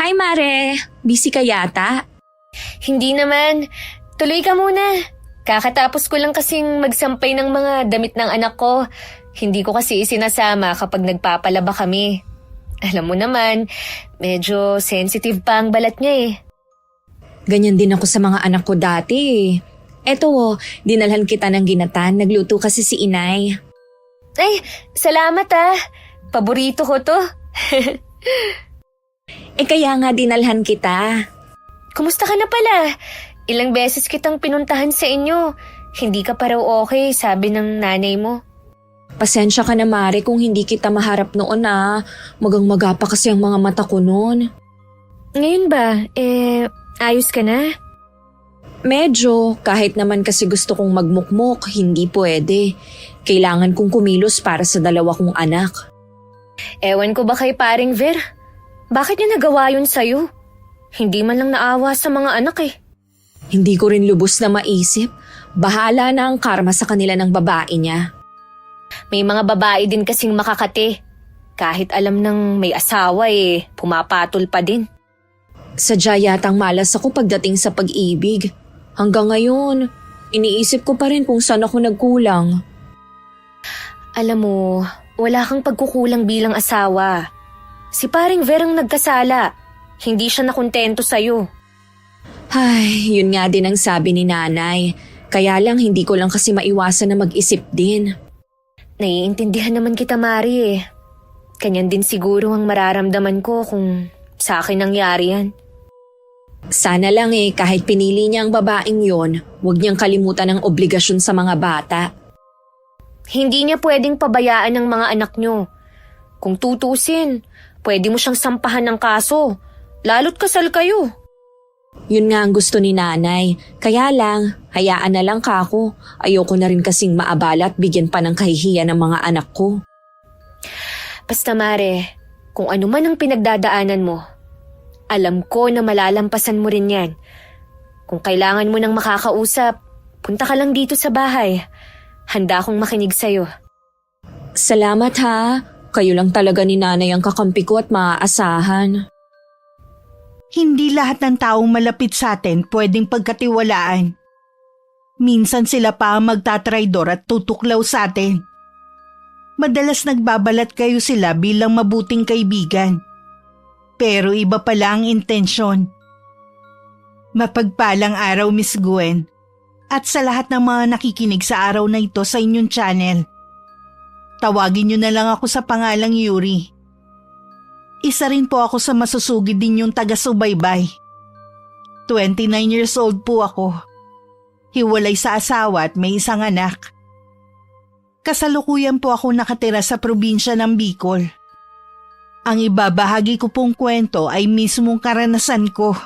Hi, Mare. Busy ka yata? Hindi naman. Tuloy ka muna. Kakatapos ko lang kasing magsampay ng mga damit ng anak ko. Hindi ko kasi isinasama kapag nagpapalaba kami. Alam mo naman, medyo sensitive pa ang balat niya eh. Ganyan din ako sa mga anak ko dati eh. Eto dinalhan kita ng ginatan. Nagluto kasi si inay. Ay, salamat ah. Paborito ko to. Kaya nga dinalhan kita. Kumusta ka na pala? Ilang beses kitang pinuntahan sa inyo. Hindi ka pa raw okay, sabi ng nanay mo. Pasensya ka na, Mare, kung hindi kita maharap noon ah. Magang-maga pa kasi ang mga mata ko noon. Ngayon ba, ayos ka na? Medyo, kahit naman kasi gusto kong magmukmok, hindi pwede. Kailangan kong kumilos para sa dalawa kong anak. Ewan ko ba kay paring Ver? Bakit niya nagawa yun sa'yo? Hindi man lang naawa sa mga anak eh. Hindi ko rin lubos na maisip. Bahala na ang karma sa kanila ng babae niya. May mga babae din kasing makakate. Kahit alam ng may asawa pumapatol pa din. Sadya yatang malas ako pagdating sa pag-ibig. Hanggang ngayon, iniisip ko pa rin kung saan ako nagkulang. Alam mo, wala kang pagkukulang bilang asawa. Si paring Ver ang nagkasala. Hindi siya nakontento sa'yo. Ay, yun nga din ang sabi ni nanay. Kaya lang hindi ko lang kasi maiwasan na mag-isip din. Naiintindihan naman kita, Mari eh. Kanyan din siguro ang mararamdaman ko kung sa akin nangyari yan. Sana lang kahit pinili niya ang babaeng yon, huwag niyang kalimutan ang obligasyon sa mga bata. Hindi niya pwedeng pabayaan ng mga anak niyo. Kung tutusin, pwede mo siyang sampahan ng kaso. Lalo't kasal kayo. Yun nga ang gusto ni nanay. Kaya lang, hayaan na lang kako. Ayoko na rin kasing maabala at bigyan pa ng kahihiyan ng mga anak ko. Basta Mare, kung ano man ang pinagdadaanan mo, alam ko na malalampasan mo rin yan. Kung kailangan mo ng makakausap, punta ka lang dito sa bahay. Handa akong makinig sa'yo. Salamat ha. Kayo lang talaga ni nanay ang kakampi ko at maaasahan. Hindi lahat ng taong malapit sa atin pwedeng pagkatiwalaan. Minsan sila pa ang magtatraidor at tutuklaw sa atin. Madalas nagbabalat kayo sila bilang mabuting kaibigan. Pero iba pala ang intensyon. Mapagpalang araw, Miss Gwen. At sa lahat ng mga nakikinig sa araw na ito sa inyong channel. Tawagin niyo na lang ako sa pangalang Yuri. Isa rin po ako sa masusugid din yung taga-subaybay. 29 years old po ako. Hiwalay sa asawa at may isang anak. Kasalukuyan po ako nakatira sa probinsya ng Bicol. Ang ibabahagi ko pong kwento ay mismong karanasan ko.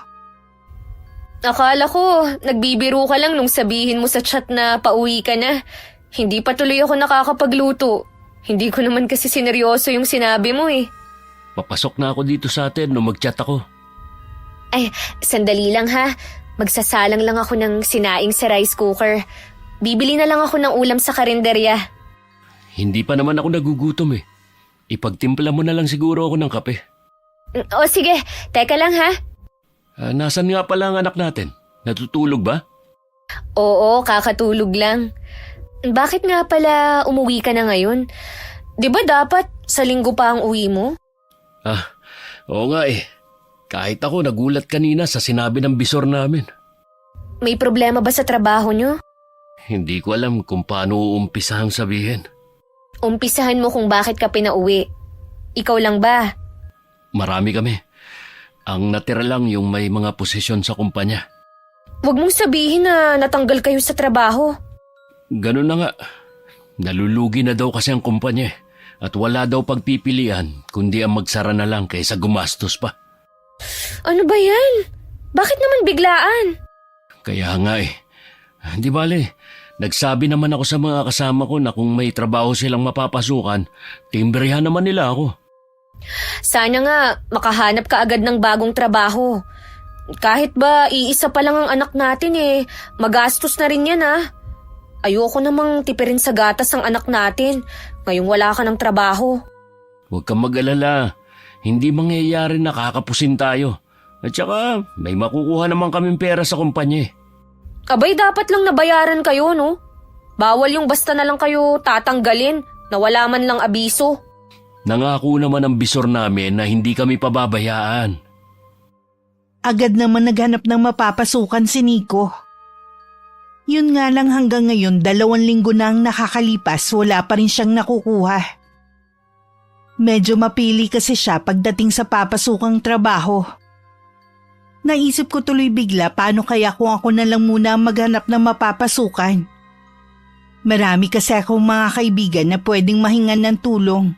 Akala ko, nagbibiro ka lang nung sabihin mo sa chat na pauwi ka na. Hindi pa tuloy ako nakakapagluto. Hindi ko naman kasi sineryoso yung sinabi mo eh. Papasok na ako dito sa atin nung mag-chat ako. Ay, sandali lang ha. Magsasalang lang ako ng sinaing sa rice cooker. Bibili na lang ako ng ulam sa karinderya. Hindi pa naman ako nagugutom eh. Ipagtimpla mo na lang siguro ako ng kape. O sige, teka lang ha. Nasaan nga pala ang anak natin? Natutulog ba? Oo, kakatulog lang. Bakit nga pala umuwi ka na ngayon? Di ba dapat sa linggo pa ang uwi mo? Oo nga eh. Kahit ako nagulat kanina sa sinabi ng bisor namin. May problema ba sa trabaho nyo? Hindi ko alam kung paano uumpisahang sabihin. Umpisahan mo kung bakit ka pinauwi. Ikaw lang ba? Marami kami. Ang natira lang yung may mga posisyon sa kumpanya. Huwag mong sabihin na natanggal kayo sa trabaho. Ganun na nga. Nalulugi na daw kasi ang kumpanya eh. At wala daw pagpipilian kundi ang magsara na lang kaysa gumastos pa. Ano ba yan? Bakit naman biglaan? Kaya nga eh. Di bale, nagsabi naman ako sa mga kasama ko na kung may trabaho silang mapapasukan, timbrehan naman nila ako. Sana nga makahanap ka agad ng bagong trabaho. Kahit ba iisa pa lang ang anak natin magastos na rin yan ah. Ayoko namang tipirin sa gatas ang anak natin ngayong wala ka ng trabaho. Huwag kang mag-alala. Hindi mangyayari na kakapusin tayo. At saka may makukuha naman kaming pera sa kumpanya eh. Abay, dapat lang nabayaran kayo, no? Bawal yung basta na lang kayo tatanggalin na wala man lang abiso. Nangako naman ang bisor namin na hindi kami pababayaan. Agad naman naghanap ng mapapasukan si Nico. Yun nga lang hanggang ngayon 2 linggo na ang nakakalipas, wala pa rin siyang nakukuha. Medyo mapili kasi siya pagdating sa papasukang trabaho. Naisip ko tuloy bigla paano kaya kung ako na lang muna ang maghanap ng mapapasukan. Marami kasi akong mga kaibigan na pwedeng mahingan ng tulong.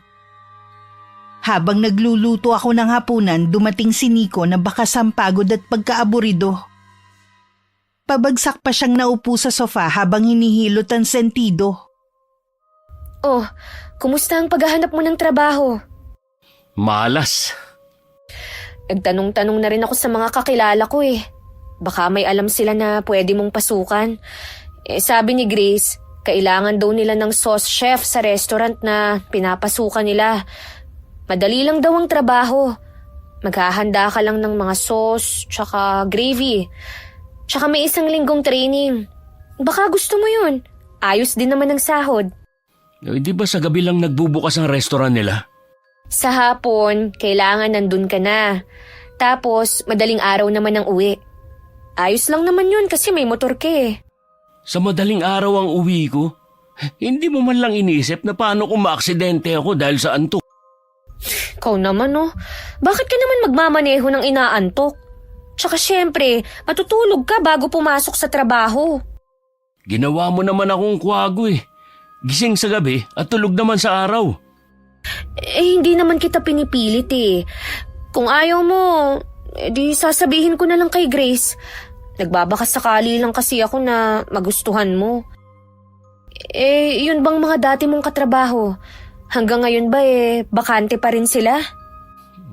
Habang nagluluto ako ng hapunan, dumating si Nico na bakas ang pagod at pagkaaburido. Pabagsak pa siyang naupo sa sofa habang hinihilot ang sentido. Oh, kumusta ang paghahanap mo ng trabaho? Malas. Nagtanong-tanong na rin ako sa mga kakilala ko eh. Baka may alam sila na pwede mong pasukan. Sabi ni Grace, kailangan daw nila ng sauce chef sa restaurant na pinapasukan nila. Madali lang daw ang trabaho. Maghahanda ka lang ng mga sauce, tsaka gravy. Tsaka may 1 linggong training. Baka gusto mo yun. Ayos din naman ang sahod. Di ba sa gabi lang nagbubukas ang restaurant nila? Sa hapon, kailangan nandun ka na. Tapos, madaling araw naman ang uwi. Ayos lang naman yun kasi may motor ka eh. Sa madaling araw ang uwi ko? Hindi mo man lang iniisip na paano kung maaksidente ako dahil sa antok? Ikaw naman oh. Bakit ka naman magmamaneho ng inaantok? Tsaka syempre, matutulog ka bago pumasok sa trabaho. Ginawa mo naman akong kwago eh. Gising sa gabi at tulog naman sa araw. Hindi naman kita pinipilit eh. Kung ayaw mo, di sasabihin ko na lang kay Grace. Nagbabaka sakali lang kasi ako na magustuhan mo. Yun bang mga dati mong katrabaho? Hanggang ngayon ba bakante pa rin sila?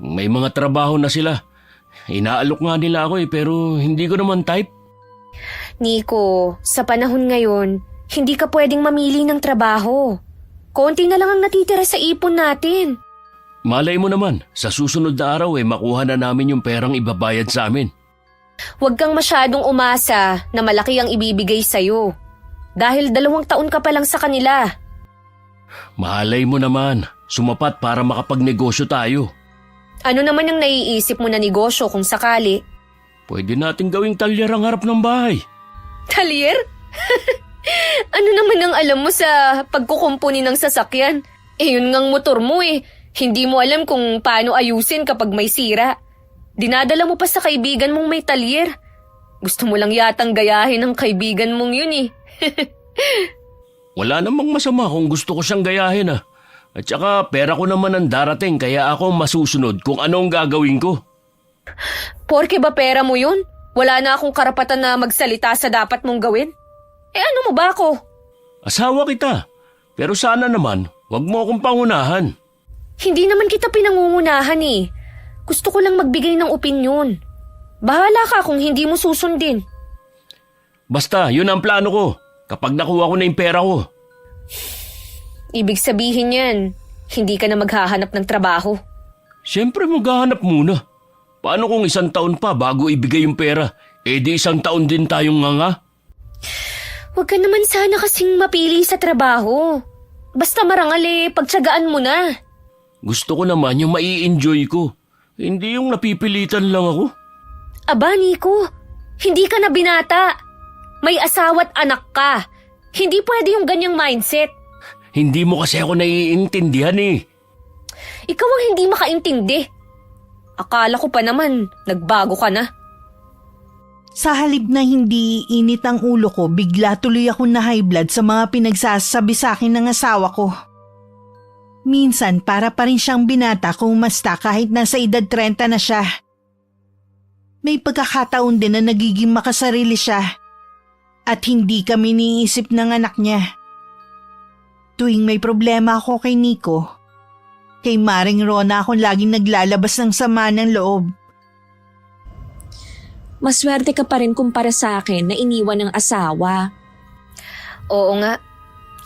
May mga trabaho na sila. Inaalok nga nila ako pero hindi ko naman type. Nico, sa panahon ngayon, hindi ka pwedeng mamili ng trabaho. Konti na lang ang natitira sa ipon natin. Malay mo naman, sa susunod na araw makuha na namin yung perang ibabayad sa amin. Huwag kang masyadong umasa na malaki ang ibibigay sa'yo. Dahil 2 taon ka pa lang sa kanila. Malay mo naman, sumapat para makapagnegosyo tayo. Ano naman ang naiisip mo na negosyo kung sakali? Pwede nating gawing talyer ang harap ng bahay. Talyer? Ano naman ang alam mo sa pagkukumpuni ng sasakyan? Yun ngang motor mo eh. Hindi mo alam kung paano ayusin kapag may sira. Dinadala mo pa sa kaibigan mong may talyer. Gusto mo lang yatang gayahin ng kaibigan mong yun eh. Wala namang masama kung gusto ko siyang gayahin ah. At saka pera ko naman ang darating kaya ako masusunod kung anong gagawin ko. Porke ba pera mo yun? Wala na akong karapatan na magsalita sa dapat mong gawin? Ano mo ba ako? Asawa kita. Pero sana naman, wag mo akong pangunahan. Hindi naman kita pinangungunahan eh. Gusto ko lang magbigay ng opinyon. Bahala ka kung hindi mo susundin. Basta, yun ang plano ko. Kapag nakuha ko na yung pera ko. Ibig sabihin yan, hindi ka na maghahanap ng trabaho. Siyempre maghahanap muna. Paano kung 1 taon pa bago ibigay yung pera? Di 1 taon din tayong nganga? Huwag ka naman sana kasing mapili sa trabaho. Basta marangal pagtsagaan mo na. Gusto ko naman yung mai-enjoy ko. Hindi yung napipilitan lang ako. Aba, Nico, hindi ka na binata. May asawa't anak ka. Hindi pwede yung ganyang mindset. Hindi mo kasi ako naiintindihan eh. Ikaw ang hindi makaintindi. Akala ko pa naman, nagbago ka na. Sa halip na hindi init ang ulo ko, bigla tuloy ako na high blood sa mga pinagsasabi sa akin ng asawa ko. Minsan para pa rin siyang binata kung masta kahit nasa edad 30 na siya. May pagkakataon din na nagiging makasarili siya at hindi kami niisip ng anak niya. Tuwing may problema ako kay Nico, kay Maring Rona akong laging naglalabas ng sama ng loob. Maswerte ka pa rin kumpara sa akin na iniwan ng asawa. Oo nga.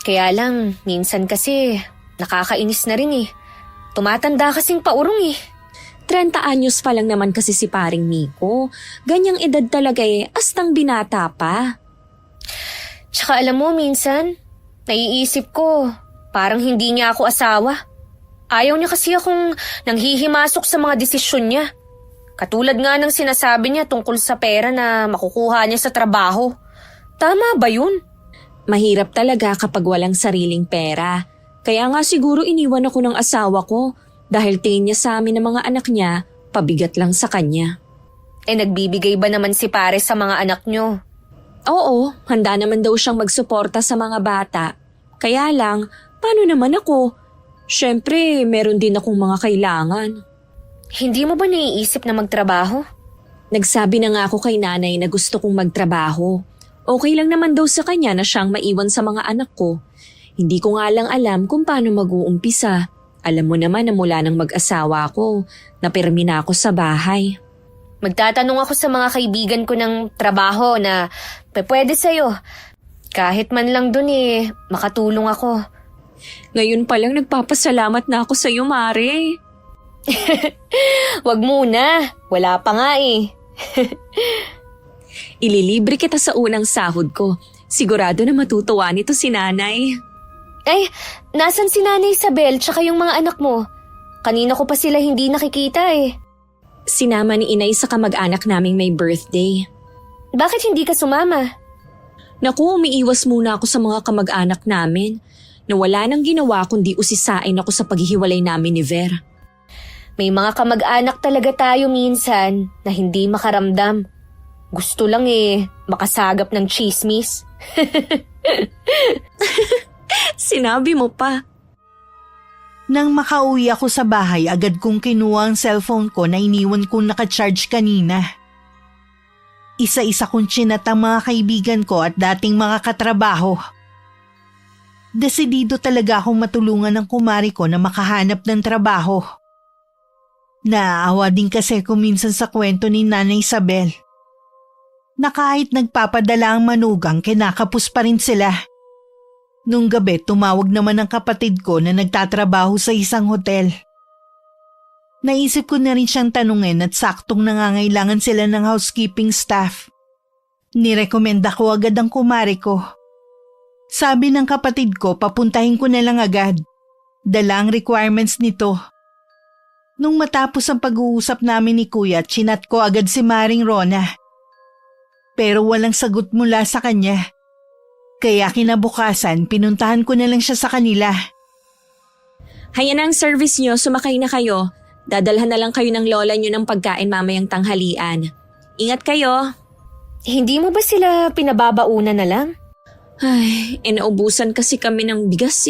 Kaya lang, minsan kasi nakakainis na rin eh. Tumatanda kasing paurong eh. 30 anyos pa lang naman kasi si paring Nico. Ganyang edad talaga astang binata pa. Tsaka alam mo, minsan, naiisip ko, parang hindi niya ako asawa. Ayaw niya kasi akong nanghihimasok sa mga desisyon niya. Katulad nga ng sinasabi niya tungkol sa pera na makukuha niya sa trabaho. Tama ba yun? Mahirap talaga kapag walang sariling pera. Kaya nga siguro iniwan ako ng asawa ko dahil tingin niya sa amin ng mga anak niya, pabigat lang sa kanya. Nagbibigay ba naman si pare sa mga anak niyo? Oo, handa naman daw siyang magsuporta sa mga bata. Kaya lang, paano naman ako? Siyempre, meron din akong mga kailangan. Hindi mo ba naiisip na magtrabaho? Nagsabi na nga ako kay nanay na gusto kong magtrabaho. Okay lang naman daw sa kanya na siyang maiwan sa mga anak ko. Hindi ko nga lang alam kung paano mag-uumpisa. Alam mo naman na mula nang mag-asawa ko, napirmi na ako sa bahay. Magtatanong ako sa mga kaibigan ko ng trabaho na pwede sa'yo. Kahit man lang dun makatulong ako. Ngayon pa lang nagpapasalamat na ako sa iyo, Mare. Wag muna, wala pa nga Ililibre kita sa unang sahod ko. Sigurado na matutuwa nito si nanay. Ay, nasan si Nanay Isabel tsaka yung mga anak mo? Kanina ko pa sila hindi nakikita Sinama ni inay sa kamag-anak naming may birthday. Bakit hindi ka sumama? Naku, umiiwas muna ako sa mga kamag-anak namin na wala nang ginawa kundi usisain ako sa paghihiwalay namin ni Ver. May mga kamag-anak talaga tayo minsan na hindi makaramdam. Gusto lang makasagap ng chismis. Sinabi mo pa. Nang makauwi ako sa bahay, agad kong kinuha ang cellphone ko na iniwan kong nakacharge kanina. Isa-isa kong chinat ang mga kaibigan ko at dating mga katrabaho. Desidido talaga akong matulungan ng kumari ko na makahanap ng trabaho. Naaawa din kasi ko minsan sa kwento ni Nanay Isabel. Na kahit nagpapadala ang manugang, kinakapos pa rin sila. Nung gabi, tumawag naman ang kapatid ko na nagtatrabaho sa isang hotel. Naisip ko na rin siyang tanungin at saktong nangangailangan sila ng housekeeping staff. Nirekomenda ko agad ang kumari ko. Sabi ng kapatid ko, papuntahin ko na lang agad. Dala ang requirements nito. Nung matapos ang pag-uusap namin ni Kuya, chinat ko agad si Maring Rona. Pero walang sagot mula sa kanya. Kaya kinabukasan, pinuntahan ko na lang siya sa kanila. Hayan ang service nyo, sumakay na kayo. Dadalhan na lang kayo ng lola nyo ng pagkain mamayang tanghalian. Ingat kayo. Hindi mo ba sila pinababaunan na lang? Ay, naubusan kasi kami ng bigas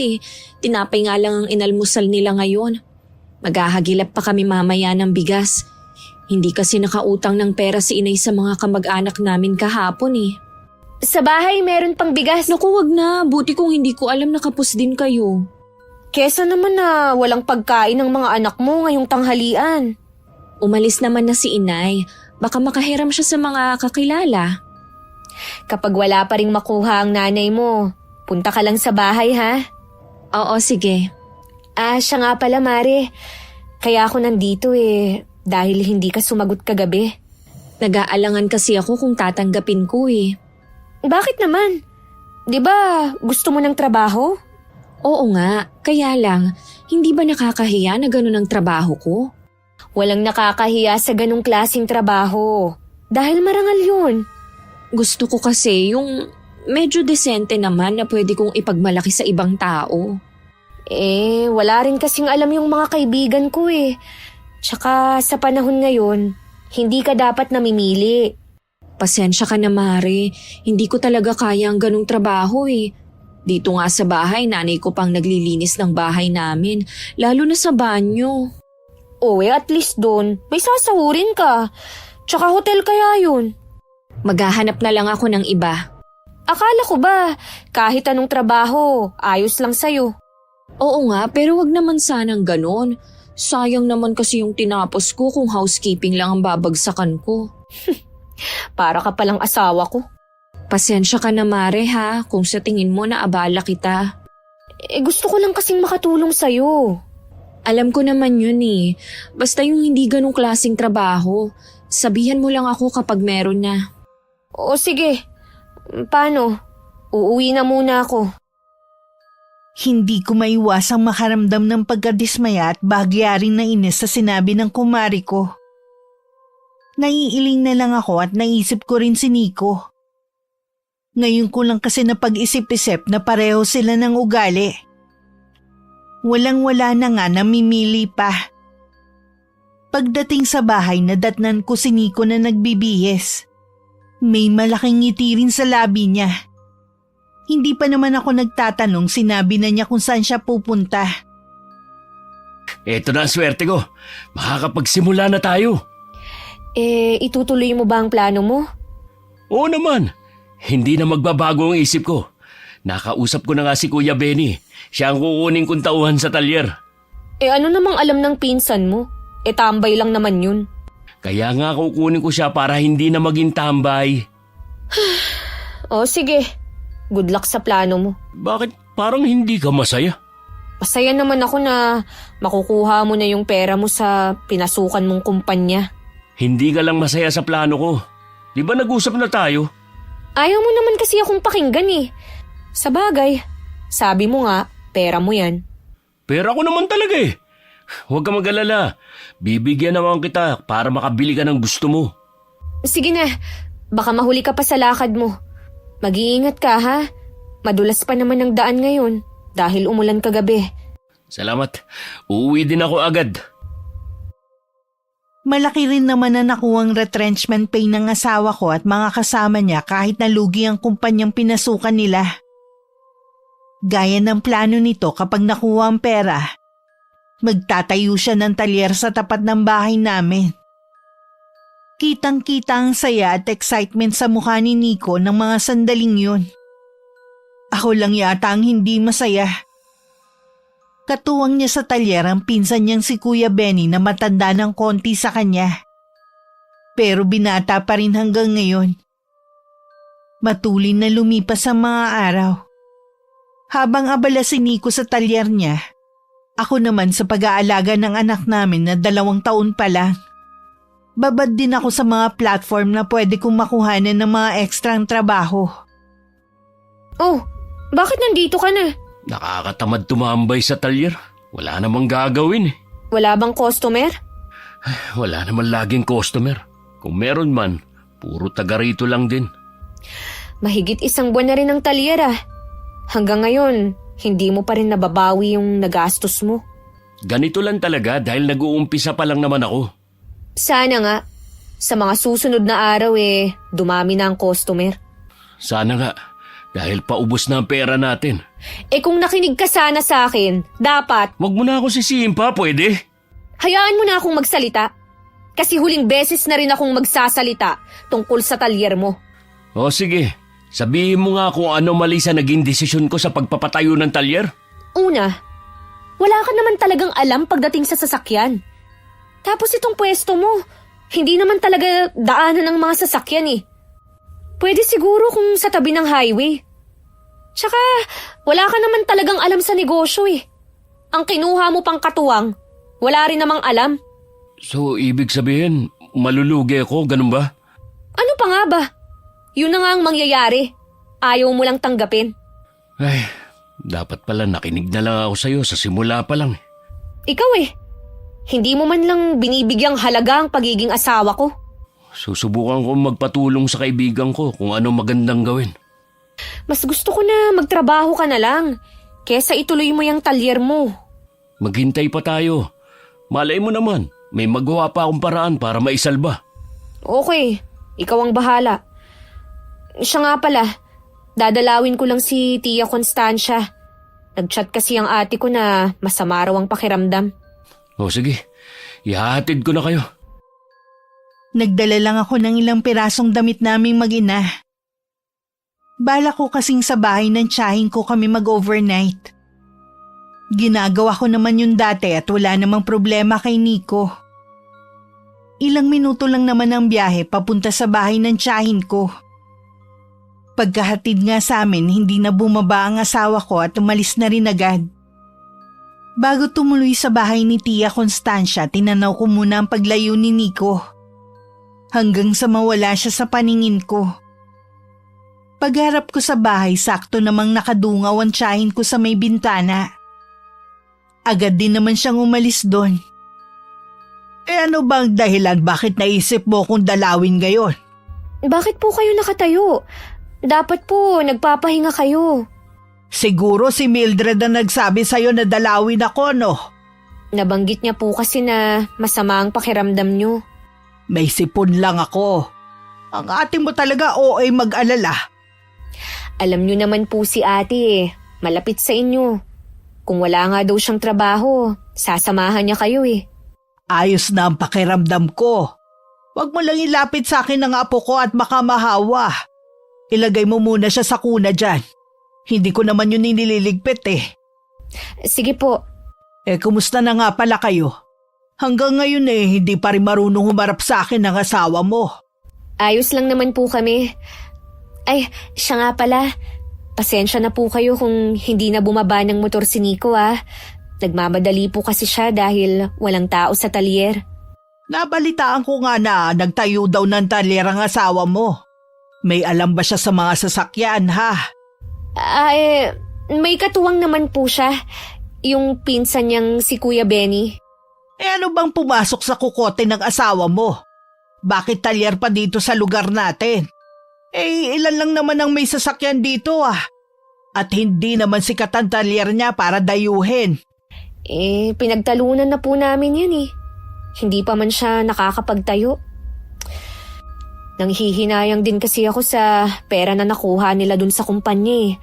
Tinapay nga lang ang inalmusal nila ngayon. Maghahagilap pa kami mamaya ng bigas. Hindi kasi nakautang ng pera si inay sa mga kamag-anak namin kahapon Sa bahay meron pang bigas. Naku, wag na. Buti kung hindi ko alam na kapos din kayo. Kesa naman na walang pagkain ng mga anak mo ngayong tanghalian. Umalis naman na si inay. Baka makahiram siya sa mga kakilala. Kapag wala pa ring makuha ang nanay mo, punta ka lang sa bahay ha? Oo, sige. Siya nga pala Mare. Kaya ako nandito dahil hindi ka sumagot kagabi. Nag-aalangan kasi ako kung tatanggapin ko Bakit naman? 'Di ba gusto mo ng trabaho? Oo nga, kaya lang, hindi ba nakakahiya na ganun ang trabaho ko? Walang nakakahiya sa ganung klaseng trabaho. Dahil marangal yun. Gusto ko kasi yung medyo desente naman na pwede kong ipagmalaki sa ibang tao. Wala rin kasing alam yung mga kaibigan ko Tsaka sa panahon ngayon, hindi ka dapat namimili. Pasensya ka na, Mare. Hindi ko talaga kaya ang ganung trabaho Dito nga sa bahay, nanay ko pang naglilinis ng bahay namin, lalo na sa banyo. At least doon, may sasahurin ka. Tsaka hotel kaya yun. Maghahanap na lang ako ng iba. Akala ko ba, kahit anong trabaho, ayos lang sa'yo. Oo nga, pero wag naman sanang ganon. Sayang naman kasi yung tinapos ko kung housekeeping lang ang babagsakan ko. Para ka palang asawa ko. Pasensya ka na, Mare, ha, kung sa tingin mo na abala kita. Gusto ko lang kasing makatulong sa'yo. Alam ko naman yun eh. Basta yung hindi ganong klaseng trabaho. Sabihan mo lang ako kapag meron na. O sige, paano? Uuwi na muna ako. Hindi ko maiwasang makaramdam ng pagkadismaya at bahagyaring na inis sa sinabi ng kumari ko. Naiiling na lang ako at naisip ko rin si Nico. Ngayon ko lang kasi napag-isip-isip na pareho sila ng ugali. Walang-wala na nga, namimili pa. Pagdating sa bahay, nadatnan ko si Nico na nagbibihis. May malaking ngiti rin sa labi niya. Hindi pa naman ako nagtatanong, sinabi na niya kung saan siya pupunta. Eto na ang swerte ko. Makakapagsimula na tayo. Itutuloy mo ba ang plano mo? Oo naman. Hindi na magbabago ang isip ko. Nakausap ko na nga si Kuya Benny. Siya ang kukunin kong tauhan sa talyer. Ano namang alam ng pinsan mo? Tambay lang naman yun. Kaya nga kukunin ko siya para hindi na maging tambay. O sige, good luck sa plano mo. Bakit parang hindi ka masaya? Masaya naman ako na makukuha mo na yung pera mo sa pinasukan mong kumpanya. Hindi ka lang masaya sa plano ko. Di ba nag-usap na tayo? Ayaw mo naman kasi akong pakinggan eh. Sa bagay, sabi mo nga, pera mo yan. Pera ko naman talaga eh. Huwag ka mag-alala. Bibigyan naman kita para makabili ka ng gusto mo. Sige na, baka mahuli ka pa sa lakad mo. Mag-iingat ka ha. Madulas pa naman ang daan ngayon dahil umulan kagabi. Salamat. Uuwi din ako agad. Malaki rin naman na nakuwang retrenchment pay ng asawa ko at mga kasama niya kahit nalugi ang kumpanyang pinasukan nila. Gaya ng plano nito, kapag nakuha ang pera, magtatayo siya ng talyer sa tapat ng bahay namin. Kitang-kita ang saya at excitement sa mukha ni Nico ng mga sandaling yun. Ako lang yata ang hindi masaya. Katuwang niya sa talyer ang pinsan niyang si Kuya Benny na matanda ng konti sa kanya. Pero binata pa rin hanggang ngayon. Matulin na lumipas ang mga araw. Habang abala si Nico sa talyer niya, ako naman sa pag-aalaga ng anak namin na 2 taon pa lang. Babad din ako sa mga platform na pwede kong makuhanan ng mga ekstrang trabaho. Oh, bakit nandito ka na? Nakakatamad tumambay sa talyer. Wala namang gagawin eh. Wala bang customer? Wala naman laging customer. Kung meron man, puro taga rito lang din. Mahigit 1 buwan na rin ang talyer ah. Hanggang ngayon, hindi mo pa rin nababawi yung nagastos mo. Ganito lang talaga dahil nag-uumpisa pa lang naman ako. Sana nga, sa mga susunod na araw dumami na ang customer. Sana nga, dahil paubos na ang pera natin. Kung nakinig ka sana sa akin, dapat... Wag mo na ako sisihin pa, pwede? Hayaan mo na akong magsalita. Kasi huling beses na rin akong magsasalita tungkol sa talyer mo. O sige, sabihin mo nga kung ano mali sa naging desisyon ko sa pagpapatayo ng talyer. Una, wala ka naman talagang alam pagdating sa sasakyan. Tapos itong pwesto mo, hindi naman talaga daanan ng mga sasakyan eh. Pwede siguro kung sa tabi ng highway. Tsaka, wala ka naman talagang alam sa negosyo eh. Ang kinuha mo pang katuwang, wala rin namang alam. So, ibig sabihin, malulugi ako, ganun ba? Ano pa nga ba? Yun na nga ang mangyayari. Ayaw mo lang tanggapin. Ay, dapat pala nakinig na lang ako sa'yo sa simula pa lang. Ikaw hindi mo man lang binibigyang halaga ang pagiging asawa ko. Susubukan ko magpatulong sa kaibigan ko kung ano magandang gawin. Mas gusto ko na magtrabaho ka na lang, kesa ituloy mo yung talyer mo. Maghintay pa tayo. Malay mo naman, may magawa pa akong paraan para maisalba. Okay, ikaw ang bahala. Siya nga pala, dadalawin ko lang si Tia Constancia. Nag-chat kasi ang ate ko na masama raw ang pakiramdam. O sige, ihahatid ko na kayo. Nagdala lang ako ng ilang pirasong damit naming mag-ina. Bala ko kasing sa bahay ng tiyahin ko kami mag-overnight. Ginagawa ko naman yun dati at wala namang problema kay Nico. Ilang minuto lang naman ang biyahe papunta sa bahay ng tiyahin ko. Pagkahatid nga sa amin, hindi na bumaba ang asawa ko at umalis na rin agad. Bago tumuloy sa bahay ni Tia Constancia, tinanaw ko muna ang paglayo ni Nico. Hanggang sa mawala siya sa paningin ko. Pagharap ko sa bahay, sakto namang nakadungaw ang tiyahin ko sa may bintana. Agad din naman siyang umalis doon. Ano bang dahilan bakit naisip mo kung dalawin ngayon? Bakit po kayo nakatayo? Dapat po nagpapahinga kayo. Siguro si Mildred na nagsabi sa'yo na dalawin ako, no? Nabanggit niya po kasi na masama ang pakiramdam niyo. May sipon lang ako. Ang ate mo talaga OA mag-alala. Alam niyo naman po si ate malapit sa inyo. Kung wala nga daw siyang trabaho, sasamahan niya kayo Ayos na ang pakiramdam ko. Huwag mo lang ilapit sa akin ang apo ko at baka mahawa. Ilagay mo muna siya sa kuna dyan. Hindi ko naman yun nililigpit Sige po. Kumusta na nga pala kayo? Hanggang ngayon hindi pa rin marunong humarap sa akin ang asawa mo. Ayos lang naman po kami. Ay, siya nga pala. Pasensya na po kayo kung hindi na bumaba ng motor si Nico Nagmamadali po kasi siya dahil walang tao sa talyer. Nabalitaan ko nga na nagtayo daw ng talyer ang asawa mo. May alam ba siya sa mga sasakyan May katuwang naman po siya. Yung pinsan niyang si Kuya Benny. Ano bang pumasok sa kukote ng asawa mo? Bakit talyer pa dito sa lugar natin? Ilan lang naman ang may sasakyan dito At hindi naman sikat ang talyer niya para dayuhin. Pinagtalunan na po namin yan Hindi pa man siya nakakapagtayo. Nanghihinayang din kasi ako sa pera na nakuha nila dun sa kumpanya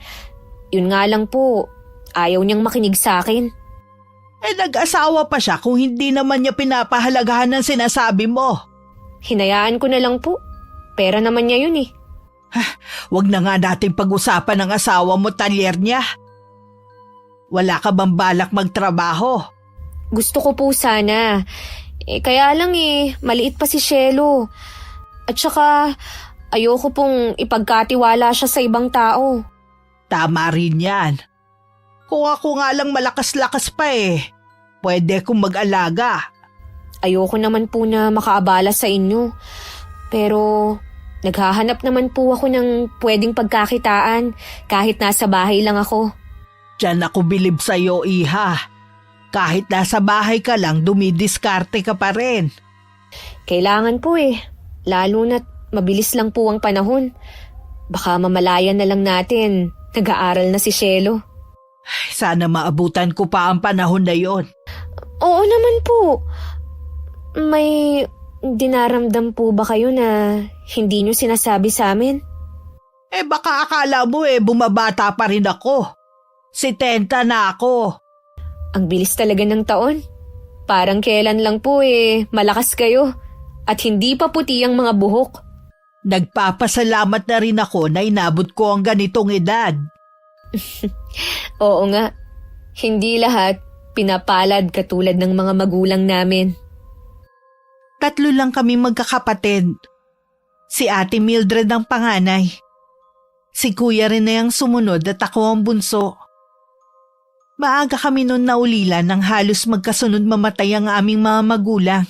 Yun nga lang po, ayaw niyang makinig sa akin. Nag-asawa pa siya kung hindi naman niya pinapahalagahan ng sinasabi mo. Hinayaan ko na lang po. Pera naman niya yun Huwag na nga natin pag-usapan ng asawa mo talyer niya. Wala ka bang balak magtrabaho? Gusto ko po sana. Kaya lang maliit pa si Shelo. At saka, ayoko pong ipagkatiwala siya sa ibang tao. Tama rin yan. Kung ako nga lang malakas-lakas pa pwede kong mag-alaga. Ayoko naman po na makaabala sa inyo. Pero naghahanap naman po ako ng pwedeng pagkakitaan kahit nasa bahay lang ako. Diyan ako bilib sa'yo, iha. Kahit nasa bahay ka lang, dumidiskarte ka pa rin. Kailangan po Lalo na't mabilis lang po ang panahon. Baka mamalayan na lang natin. Nag-aaral na si Shelo. Sana maabutan ko pa ang panahon na yon. Oo naman po. May dinaramdam po ba kayo na hindi nyo sinasabi sa amin? Baka akala mo bumabata pa rin ako. 70 na ako. Ang bilis talaga ng taon. Parang kailan lang po malakas kayo at hindi pa puti ang mga buhok. Nagpapasalamat na rin ako na inabot ko ang ganitong edad. Oo nga. Hindi lahat pinapalad katulad ng mga magulang namin. 3 lang kami magkakapatid. Si Ate Mildred ang panganay. Si Kuya rin na ang sumunod at ako ang bunso. Maaga kami noon naulila nang halos magkasunod mamatay ang aming mga magulang.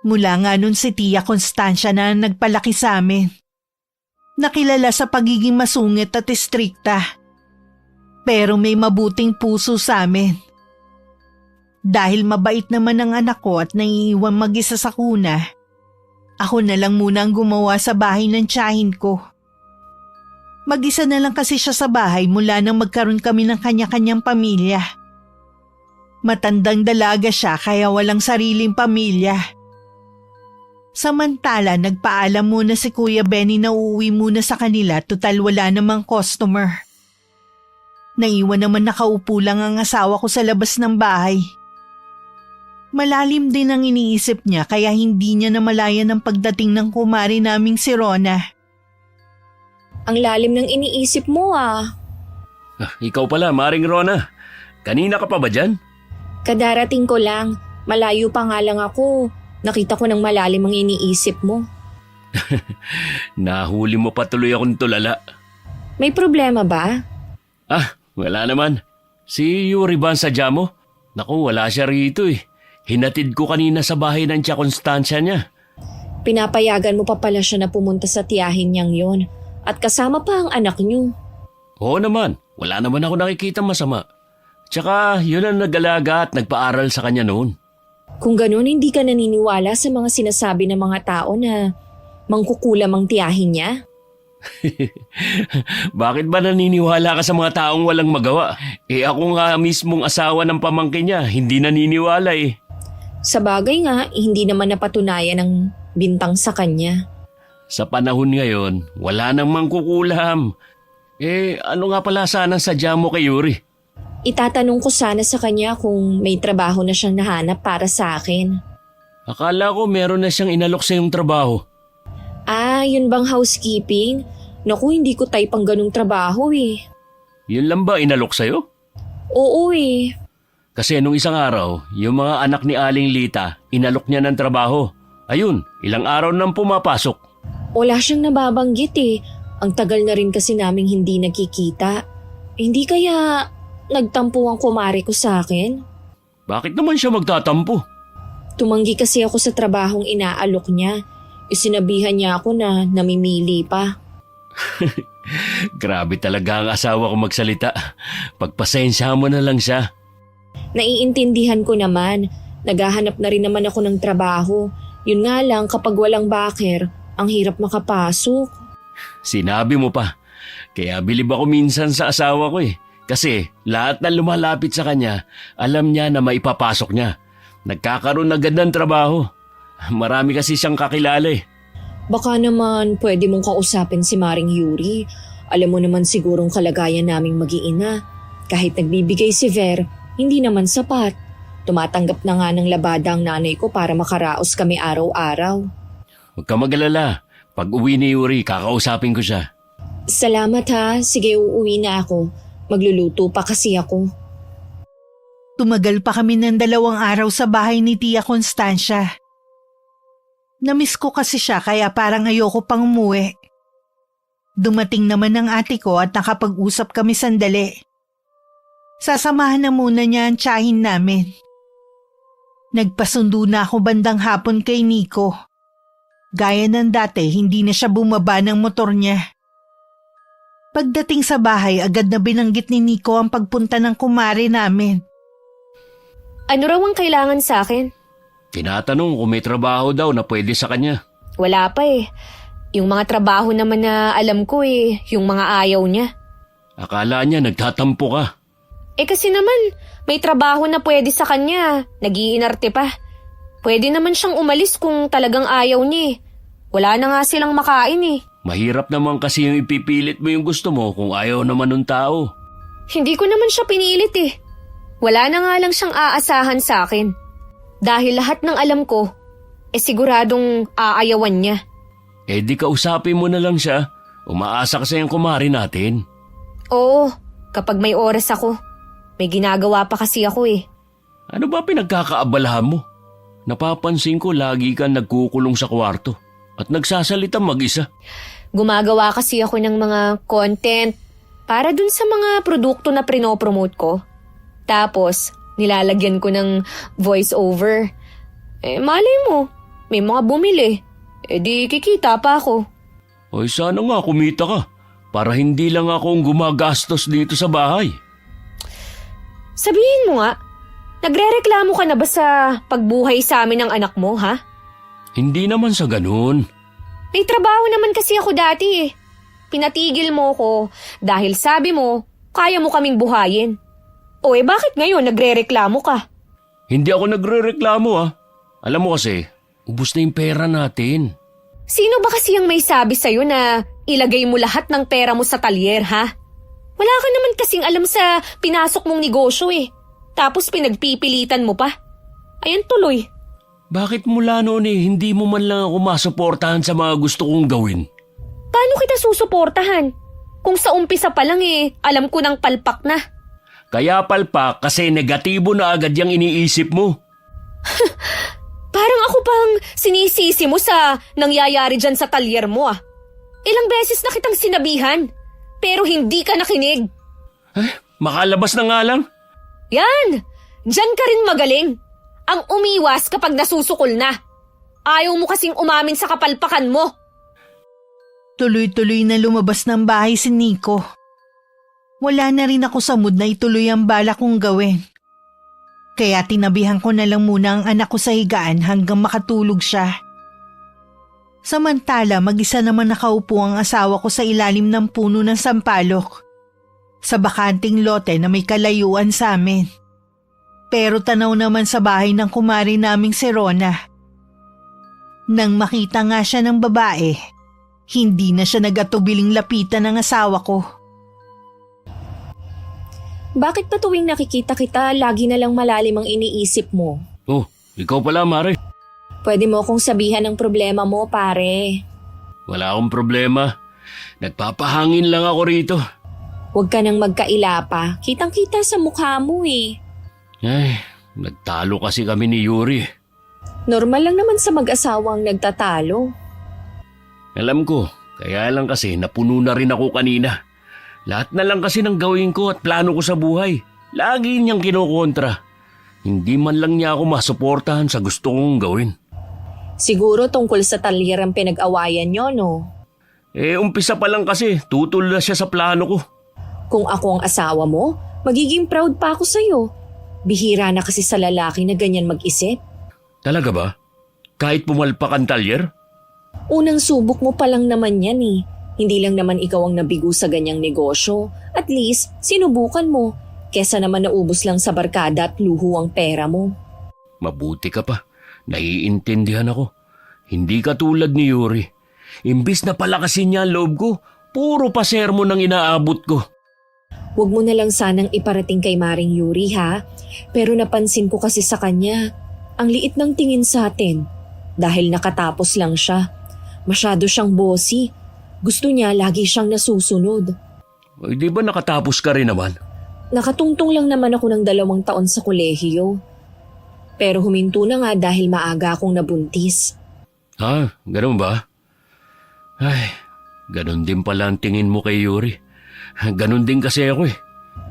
Mula nga nun si Tia Constancia na nagpalaki sa amin. Nakilala sa pagiging masungit at istrikta. Pero may mabuting puso sa amin. Dahil mabait naman ang anak ko at naiiwan mag-isa sa kuna, ako na lang muna ang gumawa sa bahay ng tiyahin ko. Mag-isa na lang kasi siya sa bahay mula nang magkaroon kami ng kanya-kanyang pamilya. Matandang dalaga siya kaya walang sariling pamilya. Samantala, nagpaalam muna si Kuya Benny na uuwi muna sa kanila total wala namang customer. Naiwan naman nakaupo lang ang asawa ko sa labas ng bahay. Malalim din ang iniisip niya kaya hindi niya namalayan ang pagdating ng kumari naming si Rona. Ang lalim ng iniisip mo Ikaw pala, Maring Rona. Kanina ka pa ba dyan? Kadarating ko lang. Malayo pa nga lang ako. Nakita ko ng malalim ang iniisip mo. Nahuli mo pa tuloy akong tulala. May problema ba? Wala naman. Si Yuri ba ang sadya mo? Naku, wala siya rito eh. Hinatid ko kanina sa bahay ng Tia Constancia niya. Pinapayagan mo pa pala siya na pumunta sa tiyahin niyang yon at kasama pa ang anak niyo. Oo naman, wala naman ako nakikita masama. Tsaka yun ang nag-alaga at nagpaaral sa kanya noon. Kung ganun, hindi ka naniniwala sa mga sinasabi ng mga tao na mangkukulam ang tiyahin niya? Bakit ba naniniwala ka sa mga taong walang magawa? Ako nga mismong asawa ng pamangkin niya, hindi naniniwala eh. Sa bagay nga, hindi naman napatunayan ng bintang sa kanya. Sa panahon ngayon, wala nang mangkukulam. Ano nga pala sana sadya mo kay Yuri? Itatanong ko sana sa kanya kung may trabaho na siyang nahanap para sa akin. Akala ko meron na siyang inalok sa iyong trabaho. Ah, yun bang housekeeping? Naku, hindi ko type ang ganung trabaho eh. Yun lang ba inalok sa'yo? Oo eh. Kasi nung isang araw, yung mga anak ni Aling Lita, inalok niya ng trabaho. Ayun, ilang araw nang pumapasok. Wala siyang nababanggit eh. Ang tagal na rin kasi naming hindi nagkikita. Hindi kaya nagtampo ang kumare ko sa akin? Bakit naman siya magtatampo? Tumanggi kasi ako sa trabahong inaalok niya. Isinabihan niya ako na namimili pa. Grabe talaga ang asawa ko magsalita. Pagpasensya mo na lang siya. Naiintindihan ko naman. Naghahanap na rin naman ako ng trabaho. Yun nga lang kapag walang baker, ang hirap makapasok. Sinabi mo pa. Kaya bilib ako minsan sa asawa ko eh. Kasi lahat na lumalapit sa kanya, alam niya na maipapasok niya. Nagkakaroon agad ng trabaho. Marami kasi siyang kakilala eh. Baka naman pwede mong kausapin si Maring Yuri. Alam mo naman sigurong kalagayan naming mag-iina. Kahit nagbibigay si Ver, hindi naman sapat. Tumatanggap na nga ng labada ang nanay ko para makaraos kami araw-araw. Huwag ka mag-alala. Pag uwi ni Yuri, kakausapin ko siya. Salamat ha. Sige, uuwi na ako. Magluluto pa kasi ako. Tumagal pa kami ng 2 araw sa bahay ni Tia Constancia. Namiss ko kasi siya kaya parang ayoko pang umuwi. Dumating naman ang ate ko at nakapag-usap kami sandali. Sasamahan na muna niya ang tiyahin namin. Nagpasundo na ako bandang hapon kay Nico. Gaya ng dati, hindi na siya bumaba ng motor niya. Pagdating sa bahay, agad na binanggit ni Nico ang pagpunta ng kumare namin. Ano raw ang kailangan sa akin? Tinatanong kung may trabaho daw na pwede sa kanya. Wala pa eh. Yung mga trabaho naman na alam ko eh, yung mga ayaw niya. Akala niya nagtatampo ka. Kasi naman, may trabaho na pwede sa kanya. Nag-iinarte pa. Pwede naman siyang umalis kung talagang ayaw niya eh. Wala na nga silang makain eh. Mahirap naman kasi yung ipipilit mo yung gusto mo kung ayaw naman ng tao. Hindi ko naman siya pinilit eh. Wala na nga lang siyang aasahan sa akin. Dahil lahat ng alam ko, siguradong aayawan niya. Di kausapin mo na lang siya. Umaasa ka sa yung kumari natin. Oo, kapag may oras ako. May ginagawa pa kasi ako eh. Ano ba pinagkakaabalahan mo? Napapansin ko lagi kang nagkukulong sa kwarto at nagsasalita mag-isa. Gumagawa kasi ako ng mga content para dun sa mga produkto na prinopromote ko. Tapos, nilalagyan ko ng voice over. Malay mo, may mga bumili. Di kikita pa ako. Ay sana nga kumita ka para hindi lang akong gumagastos dito sa bahay. Sabihin mo nga, nagrereklamo ka na ba sa pagbuhay sa amin ng anak mo, ha? Hindi naman sa ganun. May trabaho naman kasi ako dati eh. Pinatigil mo ko dahil sabi mo, kaya mo kaming buhayin. Bakit ngayon nagrereklamo ka? Hindi ako nagrereklamo Alam mo kasi, ubos na yung pera natin. Sino ba kasi ang may sabi sa'yo na ilagay mo lahat ng pera mo sa talyer, ha? Wala ka naman kasing alam sa pinasok mong negosyo eh. Tapos pinagpipilitan mo pa. Ayan tuloy. Bakit mula noon hindi mo man lang ako masuportahan sa mga gusto kong gawin? Paano kita susuportahan? Kung sa umpisa pa lang alam ko ng palpak na. Kaya palpak kasi negatibo na agad yung iniisip mo. Parang ako pang sinisisi mo sa nangyayari dyan sa talyer mo Ilang beses na kitang sinabihan, pero hindi ka nakinig. Makalabas na nga lang. Yan! Diyan ka rin magaling. Ang umiwas kapag nasusukol na. Ayaw mo kasing umamin sa kapalpakan mo. Tuloy-tuloy na lumabas ng bahay si Nico. Wala na rin ako sa mood na ituloy ang bala kong gawin. Kaya tinabihan ko na lang muna ang anak ko sa higaan hanggang makatulog siya. Samantala, mag-isa naman nakaupo ang asawa ko sa ilalim ng puno ng sampalok, sa bakanting lote na may kalayuan sa amin. Pero tanaw naman sa bahay ng kumari naming si Rona. Nang makita nga siya ng babae, hindi na siya nag-atubiling lapitan ng asawa ko. Bakit pa tuwing nakikita kita, lagi na lang malalim ang iniisip mo? Oh, ikaw pala, Mare. Pwede mo akong sabihan ng problema mo, pare. Wala akong problema. Nagpapahangin lang ako rito. Huwag ka nang magkaila pa. Kitang-kita sa mukha mo eh. Ay, nagtalo kasi kami ni Yuri. Normal lang naman sa mag-asawang nagtatalo. Alam ko, kaya lang kasi napuno na rin ako kanina. Lahat na lang kasi ng gawin ko at plano ko sa buhay. Lagi niyang kinokontra. Hindi man lang niya ako masuportahan sa gusto kong gawin. Siguro tungkol sa talyer ang pinag-awayan nyo, no? Umpisa pa lang kasi, tutol na siya sa plano ko. Kung ako ang asawa mo, magiging proud pa ako sa'yo. Bihira na kasi sa lalaki na ganyan mag-isip. Talaga ba? Kahit pumalpak ang talyer? Unang subok mo pa lang naman yan eh. Hindi lang naman ikaw ang nabigo sa ganyang negosyo. At least, sinubukan mo. Kesa naman naubos lang sa barkada at luho ang pera mo. Mabuti ka pa. Naiintindihan ako. Hindi ka tulad ni Yuri. Imbis na palakasin niya ang loob ko, puro pa sermon ang inaabot ko. Huwag mo na lang sanang iparating kay Maring Yuri ha. Pero napansin ko kasi sa kanya, ang liit ng tingin sa atin. Dahil nakatapos lang siya. Masyado siyang bossy. Gusto niya lagi siyang nasusunod. Ay, di ba nakatapos ka rin naman? Nakatungtong lang naman ako ng 2 taon sa kolehiyo. Pero huminto na nga dahil maaga akong nabuntis. Ha? Ganun ba? Ay, ganun din pala ang tingin mo kay Yuri. Ganun din kasi ako eh.